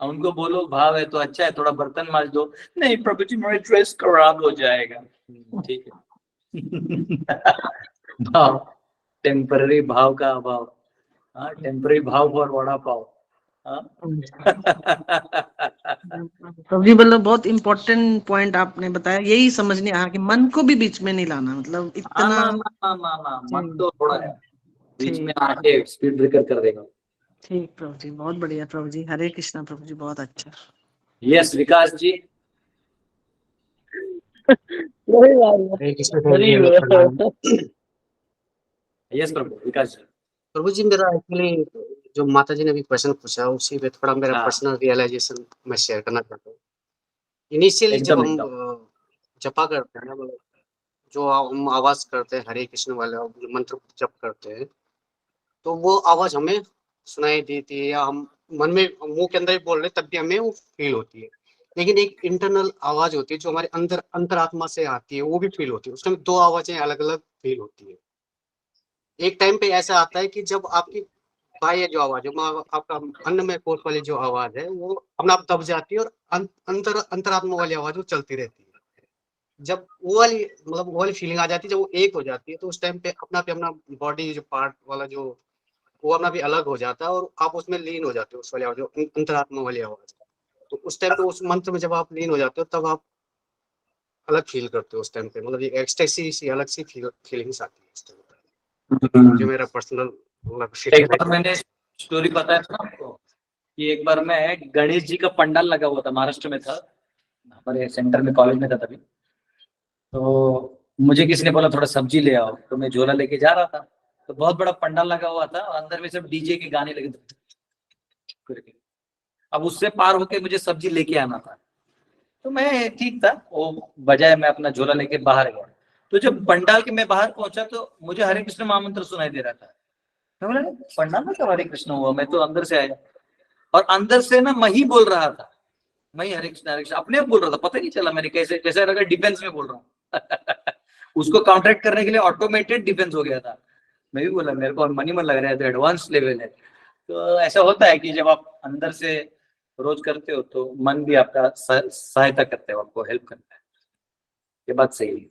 उनको बोलो भाव है तो अच्छा है, थोड़ा बर्तन मांज दो, नहीं प्रभु जी मेरा ड्रेस खराब हो जाएगा। ठीक है। भाव, टेम्पररी भाव का अभाव। हाँ, टेम्पररी भाव फॉर वड़ा पाव। प्रभु जी मतलब बहुत इम्पोर्टेंट पॉइंट आपने बताया, यही समझने आया कि मन को भी बीच में नहीं लाना, मतलब इतना ना, मन तो थोड़ा है बीच में आके स्पीड ब्रेकर कर देगा। ठीक प्रभु जी, बहुत बढ़िया प्रभु जी। हरे कृष्णा प्रभु जी, बहुत अच्छा। यस विकास जी। यस प्रभु, विकास जी। प्रभु जी मेरा एक्चुअली जो माता जी ने भी क्वेश्चन पूछा उसी पे थोड़ा मेरा पर्सनल रियलाइजेशन मैं शेयर करना चाहता हूँ। इनिशियली जब हम जपा करते हैं ना, मतलब जो हम आवाज करते हैं हरे कृष्ण वाले मंत्र जप करते हैं, तो वो आवाज हमें सुनाई देती है या हम मन में मुंह के अंदर ही बोल रहे तब भी हमें वो फील होती है। लेकिन एक इंटरनल आवाज होती है जो हमारे अंदर अंतरात्मा से आती है, वो भी फील होती है। उस टाइम दो आवाजें अलग अलग फील होती है। एक टाइम पे ऐसा आता है कि जब आपकी बाह्य जो आवाज है, आपका अन्नमय कोश वाली जो आवाज है वो अपने आप दब जाती है और अंतरात्मा वाली आवाज वो चलती रहती है। जब वो वाली मतलब वो वाली फीलिंग आ जाती है, जब वो एक हो जाती है, तो उस टाइम पे अपना बॉडी जो पार्ट वाला जो वो अपना भी अलग हो जाता है और आप उसमें लीन हो जाते हो, उस वाली आवाज जो अंतरात्मा वाली आवाज। तो उस टाइम पे उस मंत्र में जब आप लीन हो जाते हो तब आप अलग फील करते हो। उस टाइम पे मतलब एक्सटेसी सी अलग सी फीलिंग्स आती है उस टाइम पे। जो मेरा पर्सनल एक बार मैंने स्टोरी बताया था आपको कि एक बार मैं गणेश जी का पंडाल लगा हुआ था, महाराष्ट्र में था, हमारे सेंटर में कॉलेज में था तभी। तो मुझे किसी ने बोला थोड़ा सब्जी ले आओ, तो मैं झोला लेके जा रहा था, तो बहुत बड़ा पंडाल लगा हुआ था और अंदर में सब डीजे के गाने लगे थे। अब उससे पार होके मुझे सब्जी लेके आना था, तो मैं ठीक था, वो बजाय मैं अपना झोला लेके बाहर गया। तो जब पंडाल के मैं बाहर पहुंचा तो मुझे हरे कृष्ण महामंत्र सुनाई दे रहा था। मैं बोला पंडाल में तो हरे कृष्ण हुआ, मैं तो अंदर से आया और अंदर से ना मैं ही बोल रहा था, मैं ही हरे कृष्ण अपने आप बोल रहा था, पता नहीं चला मैंने कैसे, जैसे लगा डिफेंस में बोल रहा हूँ। उसको काउंटरैक्ट करने के लिए ऑटोमेटेड डिफेंस हो गया था। मैं भी बोला मेरे को मन ही मन लग रहा है, तो एडवांस लेवल है। तो ऐसा होता है कि जब आप अंदर से रोज करते हो तो मन भी आपका सहायता करता है, आपको हेल्प करता है। ये बात सही है।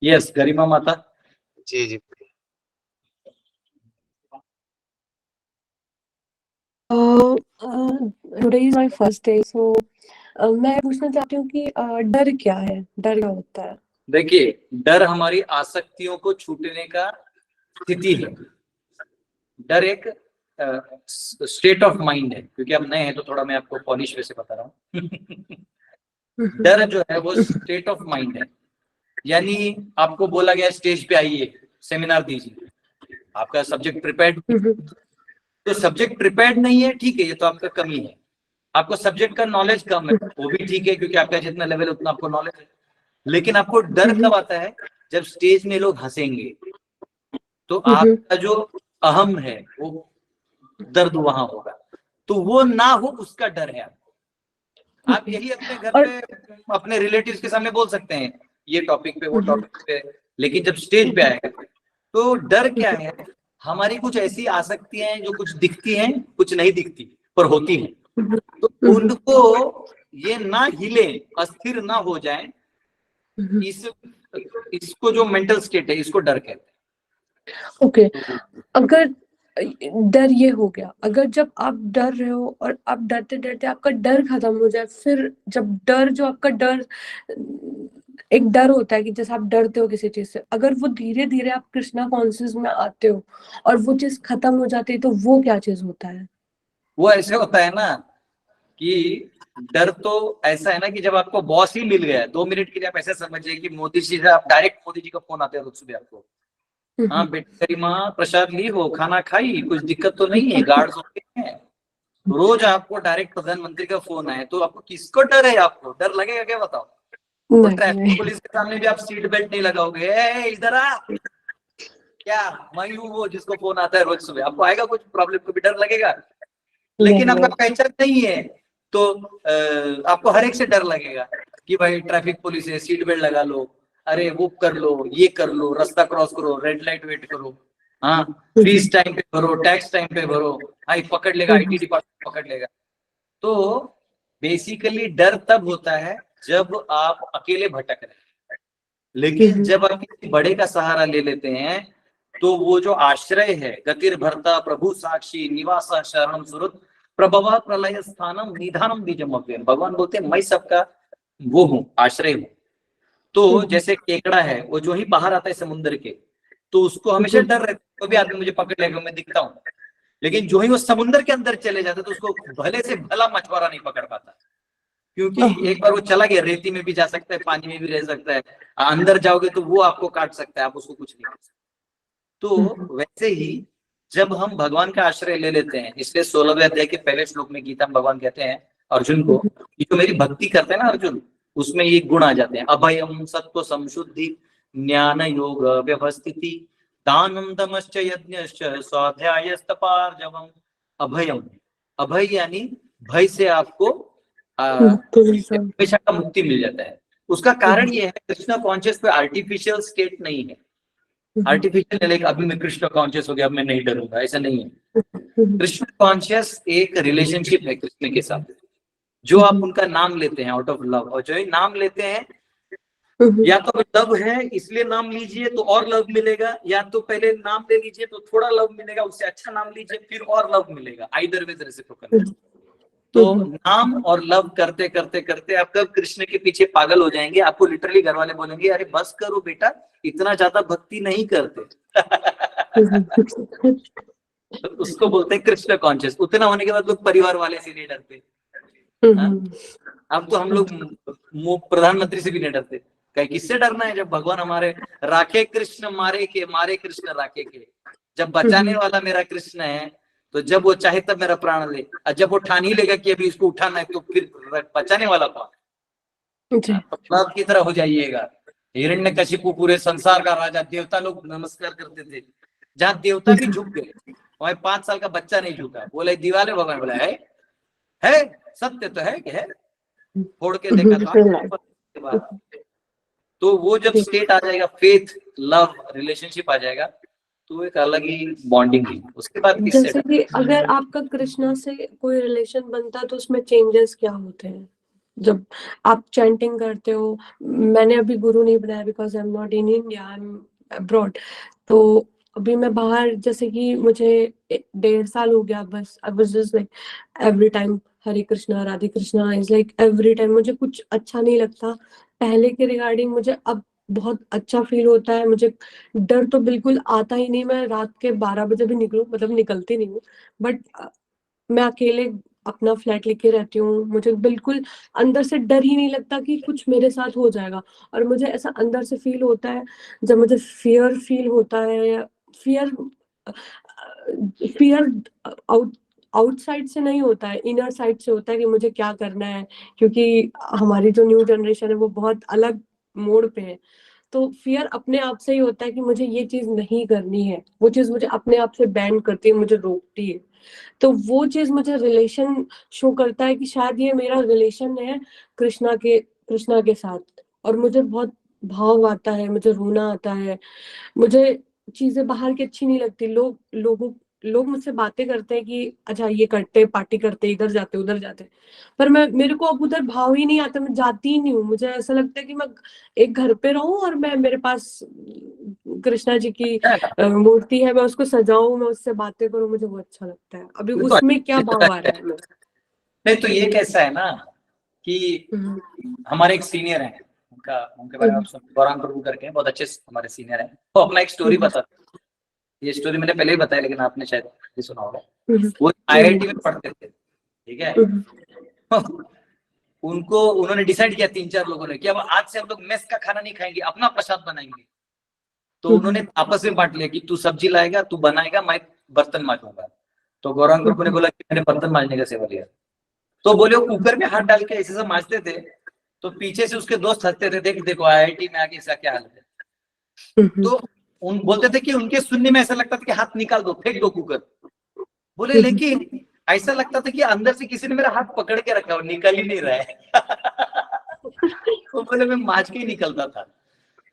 Yes Garima mata ji ji. Today is my first day, so मैं पूछना चाहती हूँ कि डर क्या है, डर क्या होता है? देखिए, डर हमारी आसक्तियों को छूटने का स्थिति है। डर एक स्टेट ऑफ माइंड है, क्योंकि आप नए हैं तो थोड़ा मैं आपको पॉलिश वैसे बता रहा हूँ। डर जो है वो स्टेट ऑफ माइंड है, यानी आपको बोला गया स्टेज पे आइए सेमिनार दीजिए, आपका सब्जेक्ट प्रिपेयर्ड, तो सब्जेक्ट प्रिपेयर्ड नहीं है, ठीक है, ये तो आपका कमी है। आपको सब्जेक्ट का नॉलेज कम है, वो भी ठीक है, क्योंकि आपका जितना लेवल उतना आपको नॉलेज है। लेकिन आपको डर कब आता है? जब स्टेज में लोग हंसेंगे, तो आपका जो अहम है वो दर्द वहां होगा, तो वो ना हो उसका डर है। आप यही अपने घर पे अपने रिलेटिव्स के सामने बोल सकते हैं ये टॉपिक पे वो टॉपिक पे, लेकिन जब स्टेज पे आएगा तो डर क्या है? हमारी कुछ ऐसी आसक्तियां हैं जो कुछ दिखती हैं, कुछ नहीं दिखती पर होती हैं, तो उनको ये ना हिले, अस्थिर ना हो जाए, इसको जो मेंटल स्टेट है इसको डर कहते हैं। ओके, अगर डर ये हो गया, अगर जब आप डर रहे हो और आप डरते डरते आपका डर खत्म हो जाए, फिर जब डर जो आपका डर एक डर होता है कि जैसे आप डरते हो किसी चीज से, अगर वो धीरे धीरे आप कृष्णा कॉन्शियस में आते हो और वो चीज खत्म हो जाती है, तो वो क्या चीज होता है? वो ऐसे होता है ना कि डर तो ऐसा है ना कि जब आपको बॉस ही मिल गया 2 मिनट के लिए, आप ऐसे समझिए कि मोदी जी से आप डायरेक्ट मोदी जी का फोन आते हैं रोज सुबह आपको, हाँ बेटी गरिमा प्रसाद ली हो, खाना खाई, कुछ दिक्कत तो नहीं है, गार्ड्स होते हैं, रोज आपको डायरेक्ट प्रधानमंत्री का फोन आए, तो आपको किसको डर है? आपको डर लगेगा क्या बताओ? तो ट्रैफिक पुलिस के सामने भी आप सीट बेल्ट नहीं लगाओगे, इधर आ, क्या मैं हूँ वो जिसको फोन आता है रोज सुबह, आपको आएगा कुछ प्रॉब्लम को भी डर लगेगा? लेकिन आपका पहचान नहीं है तो आपको हर एक से डर लगेगा कि भाई ट्रैफिक पुलिस है, सीट बेल्ट लगा लो, अरे वो कर लो, ये कर लो, रास्ता क्रॉस करो, रेड लाइट वेट करो, हाँ फीस टाइम पे भरो, टैक्स टाइम पे भरो, आई पकड़ लेगा, IT डिपार्टमेंट पकड़ लेगा। तो बेसिकली डर तब होता है जब आप अकेले भटक रहे हैं, लेकिन जब आप किसी बड़े का सहारा ले लेते हैं तो वो जो आश्रय है, गतिर भरता प्रभु साक्षी निवास शरणम सुरत प्रभवा प्रलय स्थानम निधानम बीजम अव्ययम। भगवान बोलते हैं मैं सबका वो हूँ, आश्रय हूँ। तो जैसे केकड़ा है, वो जो ही बाहर आता है समुद्र के, तो उसको हमेशा डर रहता है, कोई भी आदमी मुझे पकड़ लेगा, मैं दिखता हूँ। लेकिन जो ही वो समुद्र के अंदर चले जाते तो उसको भले से भला मछुआरा नहीं पकड़ पाता, क्योंकि एक बार वो चला गया, रेती में भी जा सकता है, पानी में भी रह सकता है, अंदर जाओगे तो वो आपको काट सकता है, आप उसको कुछ नहीं कर सकते। तो वैसे ही जब हम भगवान का आश्रय ले लेते हैं, इसलिए 16वें अध्याय के पहले श्लोक में गीता में भगवान कहते हैं अर्जुन को, ये जो मेरी भक्ति करते हैं ना अर्जुन, उसमें ये गुण आ जाते हैं, अभयम सत्व संशुद्धि ज्ञान योग व्यवस्थिति दानम दमश्च यज्ञश्च स्वाध्यायस्तपार्जवम। अभयम, अभय यानी भय से आपको हमेशा का मुक्ति मिल जाता है। उसका कारण ये है कृष्ण कॉन्शियस पे आर्टिफिशियल स्टेट नहीं है। आर्टिफिशियल लाइक अभी मैं कृष्ण कॉन्शियस हो गया, अब मैं नहीं डरूंगा, ऐसा नहीं है। कृष्ण कॉन्शियस एक रिलेशनशिप है कृष्ण के साथ, जो आप उनका नाम लेते हैं आउट ऑफ लव, और जो ही नाम लेते हैं या तो लव है इसलिए नाम लीजिए तो और लव मिलेगा, या तो पहले नाम ले लीजिए तो थोड़ा लव मिलेगा, उससे अच्छा नाम लीजिए फिर और लव मिलेगा, आइदर वे रेसिप्रोकल। तो नाम और लव करते करते करते आप कब कृष्ण के पीछे पागल हो जाएंगे, आपको लिटरली घर वाले बोलेंगे अरे बस करो बेटा, इतना ज्यादा भक्ति नहीं करते। तो उसको बोलते हैं कृष्ण कॉन्शियस। उतना होने के बाद लोग परिवार वाले से नहीं डरते। अब तो हम लोग प्रधानमंत्री से भी नहीं डरते, कहीं किससे डरना है जब भगवान हमारे राखे कृष्ण मारे के, मारे कृष्ण राखे के। जब बचाने वाला मेरा कृष्ण है तो जब वो चाहे तब मेरा प्राण ले, और जब वो ठान ही लेगा कि अभी इसको उठाना है तो फिर बचाने वाला कौन? प्रहलाद की तरह हो जाइएगा। हिरण्यकशिपु पूरे संसार का राजा, देवता लोग नमस्कार करते थे, जहाँ देवता भी झुक गए वहां 5 साल का बच्चा नहीं झुका, बोले दीवाले भगवान बोला है सत्य तो है कि है, फोड़ के देखा तो वो जब स्टेट आ जाएगा, फेथ लव रिलेशनशिप आ जाएगा, तो एक अलग ही बॉन्डिंग है। उसके बाद जैसे कि अगर आपका कृष्णा से कोई रिलेशन बनता है तो उसमें चेंजेस क्या होते हैं? जब आप चैंटिंग करते हो, मैंने अभी गुरु नहीं बनाया because I am not in India, I am abroad. तो अभी मैं बाहर, जैसे कि मुझे 1.5 साल हो गया, बस I was just like every time Hare Krishna Radhe Krishna, is like every time. मुझे कुछ अच्छा नहीं लगता पहले के रिगार्डिंग, मुझे अब बहुत अच्छा फील होता है। मुझे डर तो बिल्कुल आता ही नहीं, मैं रात के 12 बजे भी निकलूं, मतलब निकलती नहीं हूँ, बट मैं अकेले अपना फ्लैट लेके रहती हूँ, मुझे बिल्कुल अंदर से डर ही नहीं लगता कि कुछ मेरे साथ हो जाएगा। और मुझे ऐसा अंदर से फील होता है, जब मुझे फियर फील होता है, फियर आउटसाइड से नहीं होता है, इनर साइड से होता है कि मुझे क्या करना है, क्योंकि हमारी जो न्यू जनरेशन है वो बहुत अलग मोड़ पे है। तो फियर अपने आप से ही होता है कि मुझे ये चीज नहीं करनी है, वो चीज मुझे अपने आप से बैन करती है, मुझे रोकती है। तो वो चीज मुझे रिलेशन शो करता है कि शायद ये मेरा रिलेशन है कृष्णा के साथ, और मुझे बहुत भाव आता है, मुझे रोना आता है, मुझे चीजें बाहर की अच्छी नहीं लगती। लोग मुझसे बातें करते हैं कि अच्छा ये करते, पार्टी करते, इधर जाते उधर जाते, पर मेरे को अब उधर भाव ही नहीं आता, मैं जाती ही नहीं हूँ। मुझे ऐसा लगता है कि मैं एक घर पे रहूं और मेरे पास कृष्णा जी की मूर्ति है, मैं उसको सजाऊं, मैं उससे बातें करूं, मुझे वो अच्छा लगता है। अभी उसमें क्या भाव आ रहा है? नहीं तो ये कैसा है ना कि हमारे एक सीनियर है, उनके बारे में आप सुन, गौरांग प्रभु करके हैं, बहुत अच्छे हमारे सीनियर हैं। वो अपना एक स्टोरी बताते, ये स्टोरी मैंने पहले ही बताया लेकिन आपने शायद नहीं सुना होगा। वो IIT में पढ़ते थे, ठीक है। उन्होंने डिसाइड किया 3-4 लोगों ने कि अब आज से हम लोग मेस का खाना नहीं खाएंगे, अपना प्रसाद बनाएंगे। तो उन्होंने आपस में बांट लिया कि तू सब्जी लाएगा, तू बनाएगा, मैं बर्तन मांजूंगा। तो गौरांग प्रभु ने बोला कि मैंने बर्तन मांजने का सेवा लिया। तो बोले वो कुकर में हाथ डाल के ऐसे से मांजते थे, तो पीछे से उसके दोस्त हंसते थे, देखो IIT में आके इसका क्या हाल है। तो बोलते थे कि उनके सुनने में ऐसा लगता था कि हाथ निकाल दो, फेंक दो कुकर। बोले लेकिन ऐसा लगता था कि अंदर से किसी ने मेरा हाथ पकड़ के रखा और निकल ही नहीं रहा है। वो बोले मैं माज के ही निकलता था।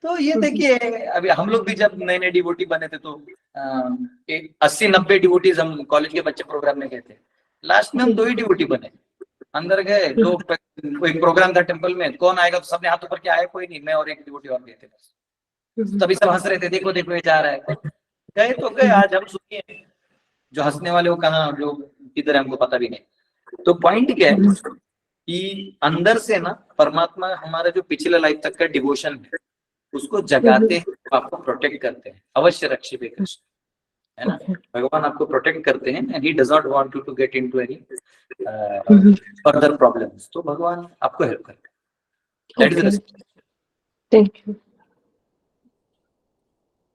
तो ये देखिए, अभी हम लोग भी जब नए नए डिवोटी बने थे तो 80-90 डिवोटीज हम कॉलेज के बच्चे प्रोग्राम में गए थे। लास्ट में हम 2 ही डिवोटी बने। अंदर गए, तो कोई प्रोग्राम था टेम्पल में, कौन आएगा, तो सबने हाथ ऊपर किया, आया कोई नहीं, मैं और एक डिवोटी और गए थे बस। तभी सब हंस रहे थे, देखो देखो ये जा रहा है। गए तो गए, आज हम सुनिए जो हंसने वाले वो कहाँ, जो किधर है हमको पता भी नहीं। तो पॉइंट क्या है कि अंदर से ना परमात्मा हमारा जो पिछले लाइफ तक का डिवोशन है उसको जगाते हैं, आपको प्रोटेक्ट करते हैं। अवश्य रक्षिबे कृष्ण, है ना, भगवान आपको प्रोटेक्ट करते हैं and he does not want you to get into any further problems. तो भगवान आपको हेल्प करते हैं। That is thank you.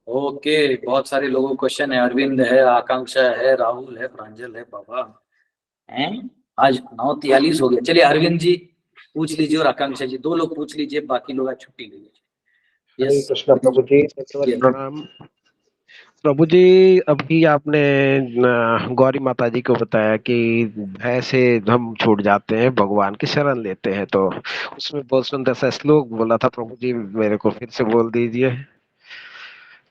Okay, बहुत सारे लोगों को क्वेश्चन है। अरविंद है, आकांक्षा है, राहुल है, प्रांजल है, बाबा हैं। आज 9:43 हो गया। चलिए अरविंद जी पूछ लीजिए और आकांक्षा जी, 2 लोग पूछ लीजिए, बाकी लोग आज छुट्टी ले लीजिए। हरे कृष्णा प्रभु जी, प्रणाम प्रभु जी। अभी आपने गौरी माता जी को बताया कि भय से हम छूट जाते हैं, भगवान की शरण लेते हैं, तो उसमें बहुत सुंदर सा श्लोक बोला था प्रभु जी, मेरे को फिर से बोल दीजिए।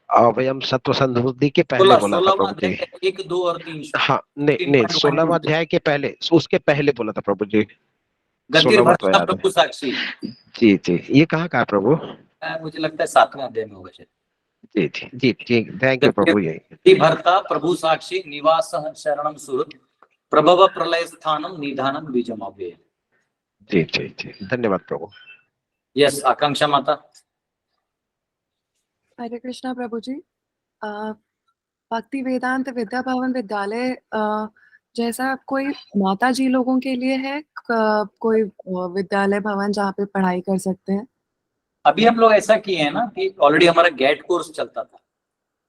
अभयम सत्व संधि के पहले बोला था प्रभु जी। 1, 2 और 3। हाँ नहीं 16वां अध्याय के पहले, उसके पहले बोला था प्रभु जी। गतिर्भर्ता 16वां याद है। प्रभु साक्षी। जी जी, ये कहाँ का है प्रभु? मुझे लगता है 7वें अध्याय में होगा। जी जी जी जी, थैंक यू प्रभु। यही भर्ता प्रभु साक्षी निवास शरणम सुहृद प्रभव प्रलय स्थानम निधानम बीजमाव्यय। जी जी जी, धन्यवाद प्रभु। यस, आकांक्षा माता। हरे कृष्णा प्रभु जी। भक्ति वेदांत विद्या भवन विद्यालय जैसा कोई माता जी लोगों के लिए है कोई विद्यालय भवन जहाँ पे पढ़ाई कर सकते हैं? अभी हम लोग ऐसा किए हैं ना कि ऑलरेडी हमारा गेट कोर्स चलता था।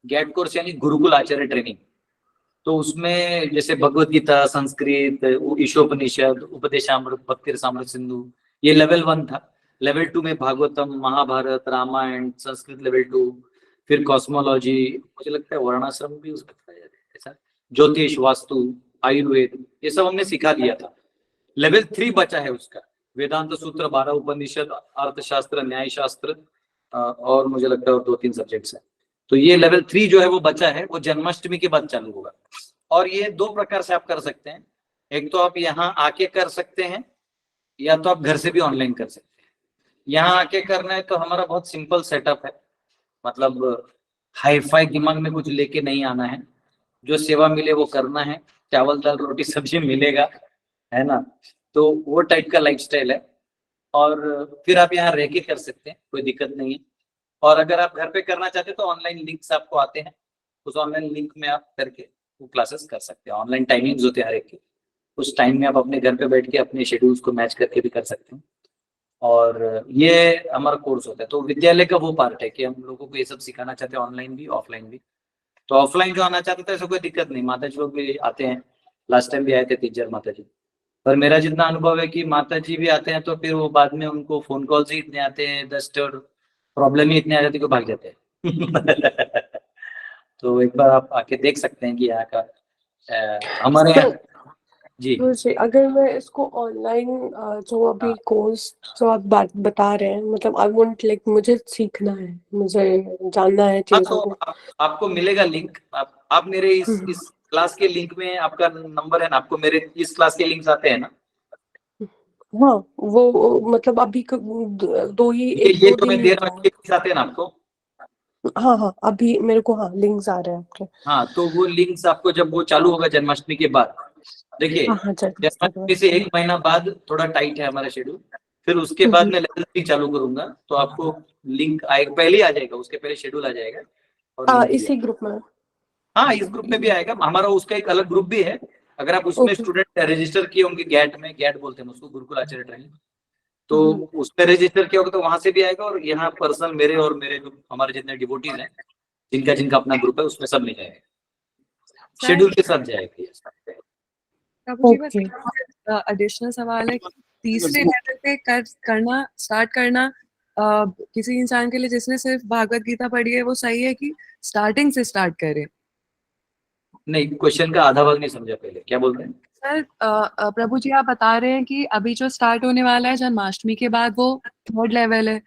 गेट कोर्स यानी गुरुकुल आचार्य ट्रेनिंग। तो उसमें जैसे भगवत गीता, संस्कृत, ईशोपनिषद, उपदेशामृत, भक्ति रसामृत सिंधु, ये लेवल 1 था। लेवल 2 में भागवतम, महाभारत, रामायण, संस्कृत लेवल 2, फिर कॉस्मोलॉजी, मुझे लगता है वर्णाश्रम भी उसमें था ऐसा, ज्योतिष, वास्तु, आयुर्वेद, ये सब हमने सिखा दिया था। लेवल 3 बचा है उसका, वेदांत सूत्र, 12 उपनिषद, अर्थशास्त्र, न्याय शास्त्र और मुझे लगता है और 2-3 सब्जेक्ट्स है। तो ये लेवल 3 जो है वो बचा है, वो जन्माष्टमी के बाद चालू होगा। और ये 2 प्रकार से आप कर सकते हैं। एक तो आप यहाँ आके कर सकते हैं, या तो आप घर से भी ऑनलाइन कर सकते हैं। यहाँ आके करना है तो हमारा बहुत सिंपल सेटअप है, मतलब हाई फाई दिमाग में कुछ लेके नहीं आना है। जो सेवा मिले वो करना है, चावल दाल रोटी सब्जी मिलेगा, है ना, तो वो टाइप का लाइफस्टाइल है। और फिर आप यहाँ रह के कर सकते हैं, कोई दिक्कत नहीं है। और अगर आप घर पे करना चाहते हैं तो ऑनलाइन लिंक्स आपको आते हैं, उस ऑनलाइन लिंक में आप करके वो क्लासेस कर सकते हैं। ऑनलाइन टाइमिंग्स होते हैं हर एक के, उस टाइम में आप अपने घर पे बैठ के अपने शेड्यूल्स को मैच करके भी कर सकते हैं। और ये हमारा कोर्स होता है। तो विद्यालय का वो पार्ट है कि हम लोगों को ये सब सिखाना चाहते हैं, ऑनलाइन भी ऑफलाइन भी। तो ऑफलाइन जो आना चाहते थे ऐसा कोई दिक्कत नहीं, माता जी लोग भी आते हैं। लास्ट टाइम भी आए थे 3-4 माता जी। पर मेरा जितना अनुभव है कि माता जी भी आते हैं तो फिर वो बाद में उनको फोन कॉल्स ही इतने आते हैं, डस्ट और प्रॉब्लम ही इतने आ जाती है कि भाग जाते हैं। तो एक बार आप आके देख सकते हैं कि यहाँ का हमारे यहाँ जी। अगर मैं इसको ऑनलाइन जो अभी कोर्स जो आप बता रहे हैं, मतलब आई वांट लाइक मुझे सीखना है, मुझे जानना है चीजों को। आपको मिलेगा लिंक। आप मेरे इस क्लास के लिंक में आपका नंबर है ना, आपको मेरे इस क्लास के लिंक्स आते हैं ना? हाँ, वो मतलब अभी 2 ही ये तो मैं दे रहा हूँ, लिंक्स आते हैं ना आपको? हाँ, अभी मेरे को लिंक्स आ रहे हैं आपके। हाँ, तो वो लिंक्स आपको जब वो चालू होगा जन्माष्टमी के बाद, देखिए जन्माष्टमी से 1 महीना बाद थोड़ा टाइट है हमारा शेड्यूल, फिर उसके बाद मैं लेवल 3 चालू करूंगा, तो आपको लिंक आएगा, पहले ही आ जाएगा, उसके पहले शेड्यूल आ जाएगा। और इसी ग्रुप में? हाँ, इस ग्रुप में भी आएगा। हमारा उसका एक अलग ग्रुप भी है। अगर आप उसमें स्टूडेंट रजिस्टर किए होंगे गैट में, गैट बोलते हैं उसको, गुरुकुल आचार्य ट्रेनिंग, तो उसमें रजिस्टर किया होगा तो वहां से भी आएगा। और यहाँ पर्सनल मेरे और मेरे जो हमारे जितने डिवोटीज हैं, जिनका अपना ग्रुप है, उसमें सब मिल जाएगा, शेड्यूल के साथ जाएगा। एडिशनल सवाल है, तीसरे लेवल पे करना स्टार्ट करना किसी इंसान के लिए जिसने सिर्फ भागवत गीता पढ़ी है वो सही है कि स्टार्टिंग से स्टार्ट करे? नहीं, क्वेश्चन का आधा भाग नहीं समझा। पहले क्या बोलते हैं? सर प्रभु जी आप बता रहे हैं कि अभी जो स्टार्ट होने वाला है जन्माष्टमी के बाद वो 3rd लेवल है,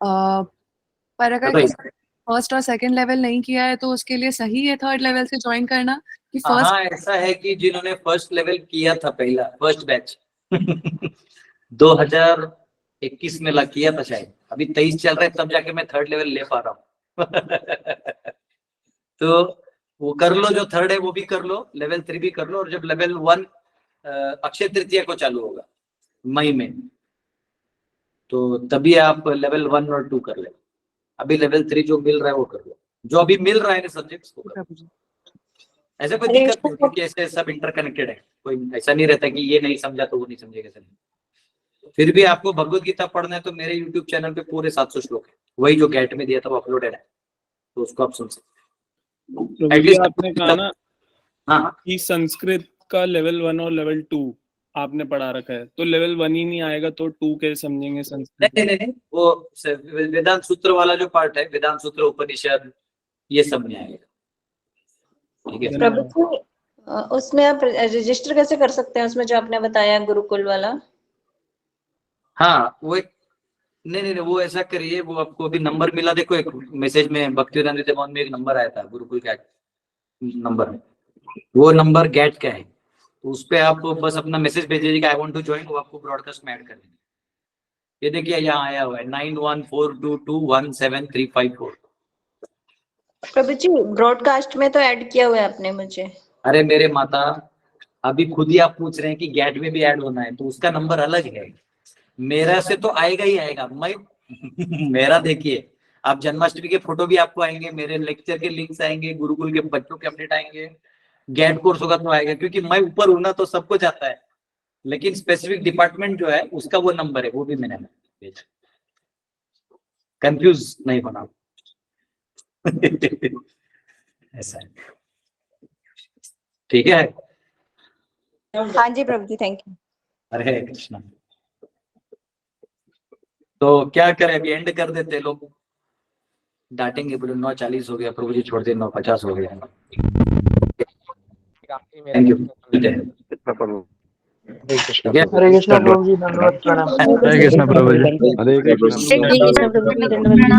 पर अगर किसी फर्स्ट और सेकंड लेवल नहीं किया है तो उसके लिए सही है 3rd लेवल से ज्वाइन करना कि फर्स्ट? हाँ, ऐसा है कि जिन्होंने फर्स्ट लेवल किया था पहला फर्स्ट बैच 2021 में किया था शायद, अभी 23 चल रहा है तब जाके मैं 3rd लेवल ले पा रहा हूँ तो वो कर लो, जो 3rd है वो भी कर लो, लेवल 3 भी कर लो, और जब लेवल 1 अक्षय तृतीया को चालू होगा मई में, तो तभी आप लेवल 1 और 2 कर ले। अभी लेवल 3 जो मिल रहा है वो कर लो, जो अभी मिल रहा है सब्जेक्ट्स को कर लो। ऐसे कोई दिक्कत नहीं, क्योंकि ऐसे सब इंटरकनेक्टेड है, कोई ऐसा नहीं रहता कि ये नहीं समझा तो वो नहीं समझेगा। नहीं, फिर भी आपको भगवत गीता पढ़ना है तो मेरे YouTube चैनल पे पूरे 700 श्लोक है, वही जो गैट में दिया था वो अपलोडेड है, तो उसको आप सुन सकते। आपने कहा ना हाँ कि संस्कृत का लेवल 1 और लेवल 2 आपने पढ़ा रखा है, तो लेवल 1 ही नहीं आएगा तो 2 कैसे समझेंगे संस्कृत? नहीं, वो वेदांत सूत्र वाला जो पार्ट है, वेदांत सूत्र, उपनिषद, ये सब नहीं आएगा। ठीक है प्रभु जी, उसमें आप रजिस्टर कैसे कर सकते हैं, उसमें जो आपने बताया गुरुकुल वाला? हाँ, वो नहीं, वो ऐसा करिए, वो आपको अभी नंबर मिला, देखो एक मैसेज में भक्तिवेदांत देवान में एक नंबर आया था गुरुकुल का नंबर, वो नंबर गेट का है, तो उस पे आप बस अपना मैसेज भेज दीजिएगा आई वांट टू ज्वाइन, वो आपको ब्रॉडकास्ट में ऐड कर देंगे। ये देखिए यहाँ आया हुआ है 9142217354। प्रभु जी ब्रॉडकास्ट में तो ऐड किया हुआ है आपने मुझे। अरे मेरे माता, अभी खुद ही आप पूछ रहे हैं कि गेट में भी ऐड होना है, तो उसका नंबर अलग है, मेरा से तो आएगा ही आएगा। मैं मेरा देखिए, आप जन्माष्टमी के फोटो भी आपको आएंगे, मेरे लेक्चर के लिंक्स आएंगे, गुरुकुल के बच्चों के अपडेट आएंगे, गेट कोर्स होगा तो आएगा, क्योंकि मैं ऊपर हूं ना तो सबको जाता है, लेकिन स्पेसिफिक डिपार्टमेंट जो है उसका वो नंबर है, वो भी मैंने भेजा, कंफ्यूज नहीं होना ऐसा है, ठीक है। हाँ जी प्रभु जी, थैंक यू। हरे कृष्णा। तो क्या करें, अभी एंड कर देते, लोग डांटेंगे, बोले 9:40 हो गया प्रभु जी, छोड़ दे 9:50 हो गया। Thank you. हरे कृष्णा प्रभु जी, धन्यवाद, प्रणाम। हरे कृष्णा प्रभु जी, हरे कृष्णा। प्रभु जी, धन्यवाद।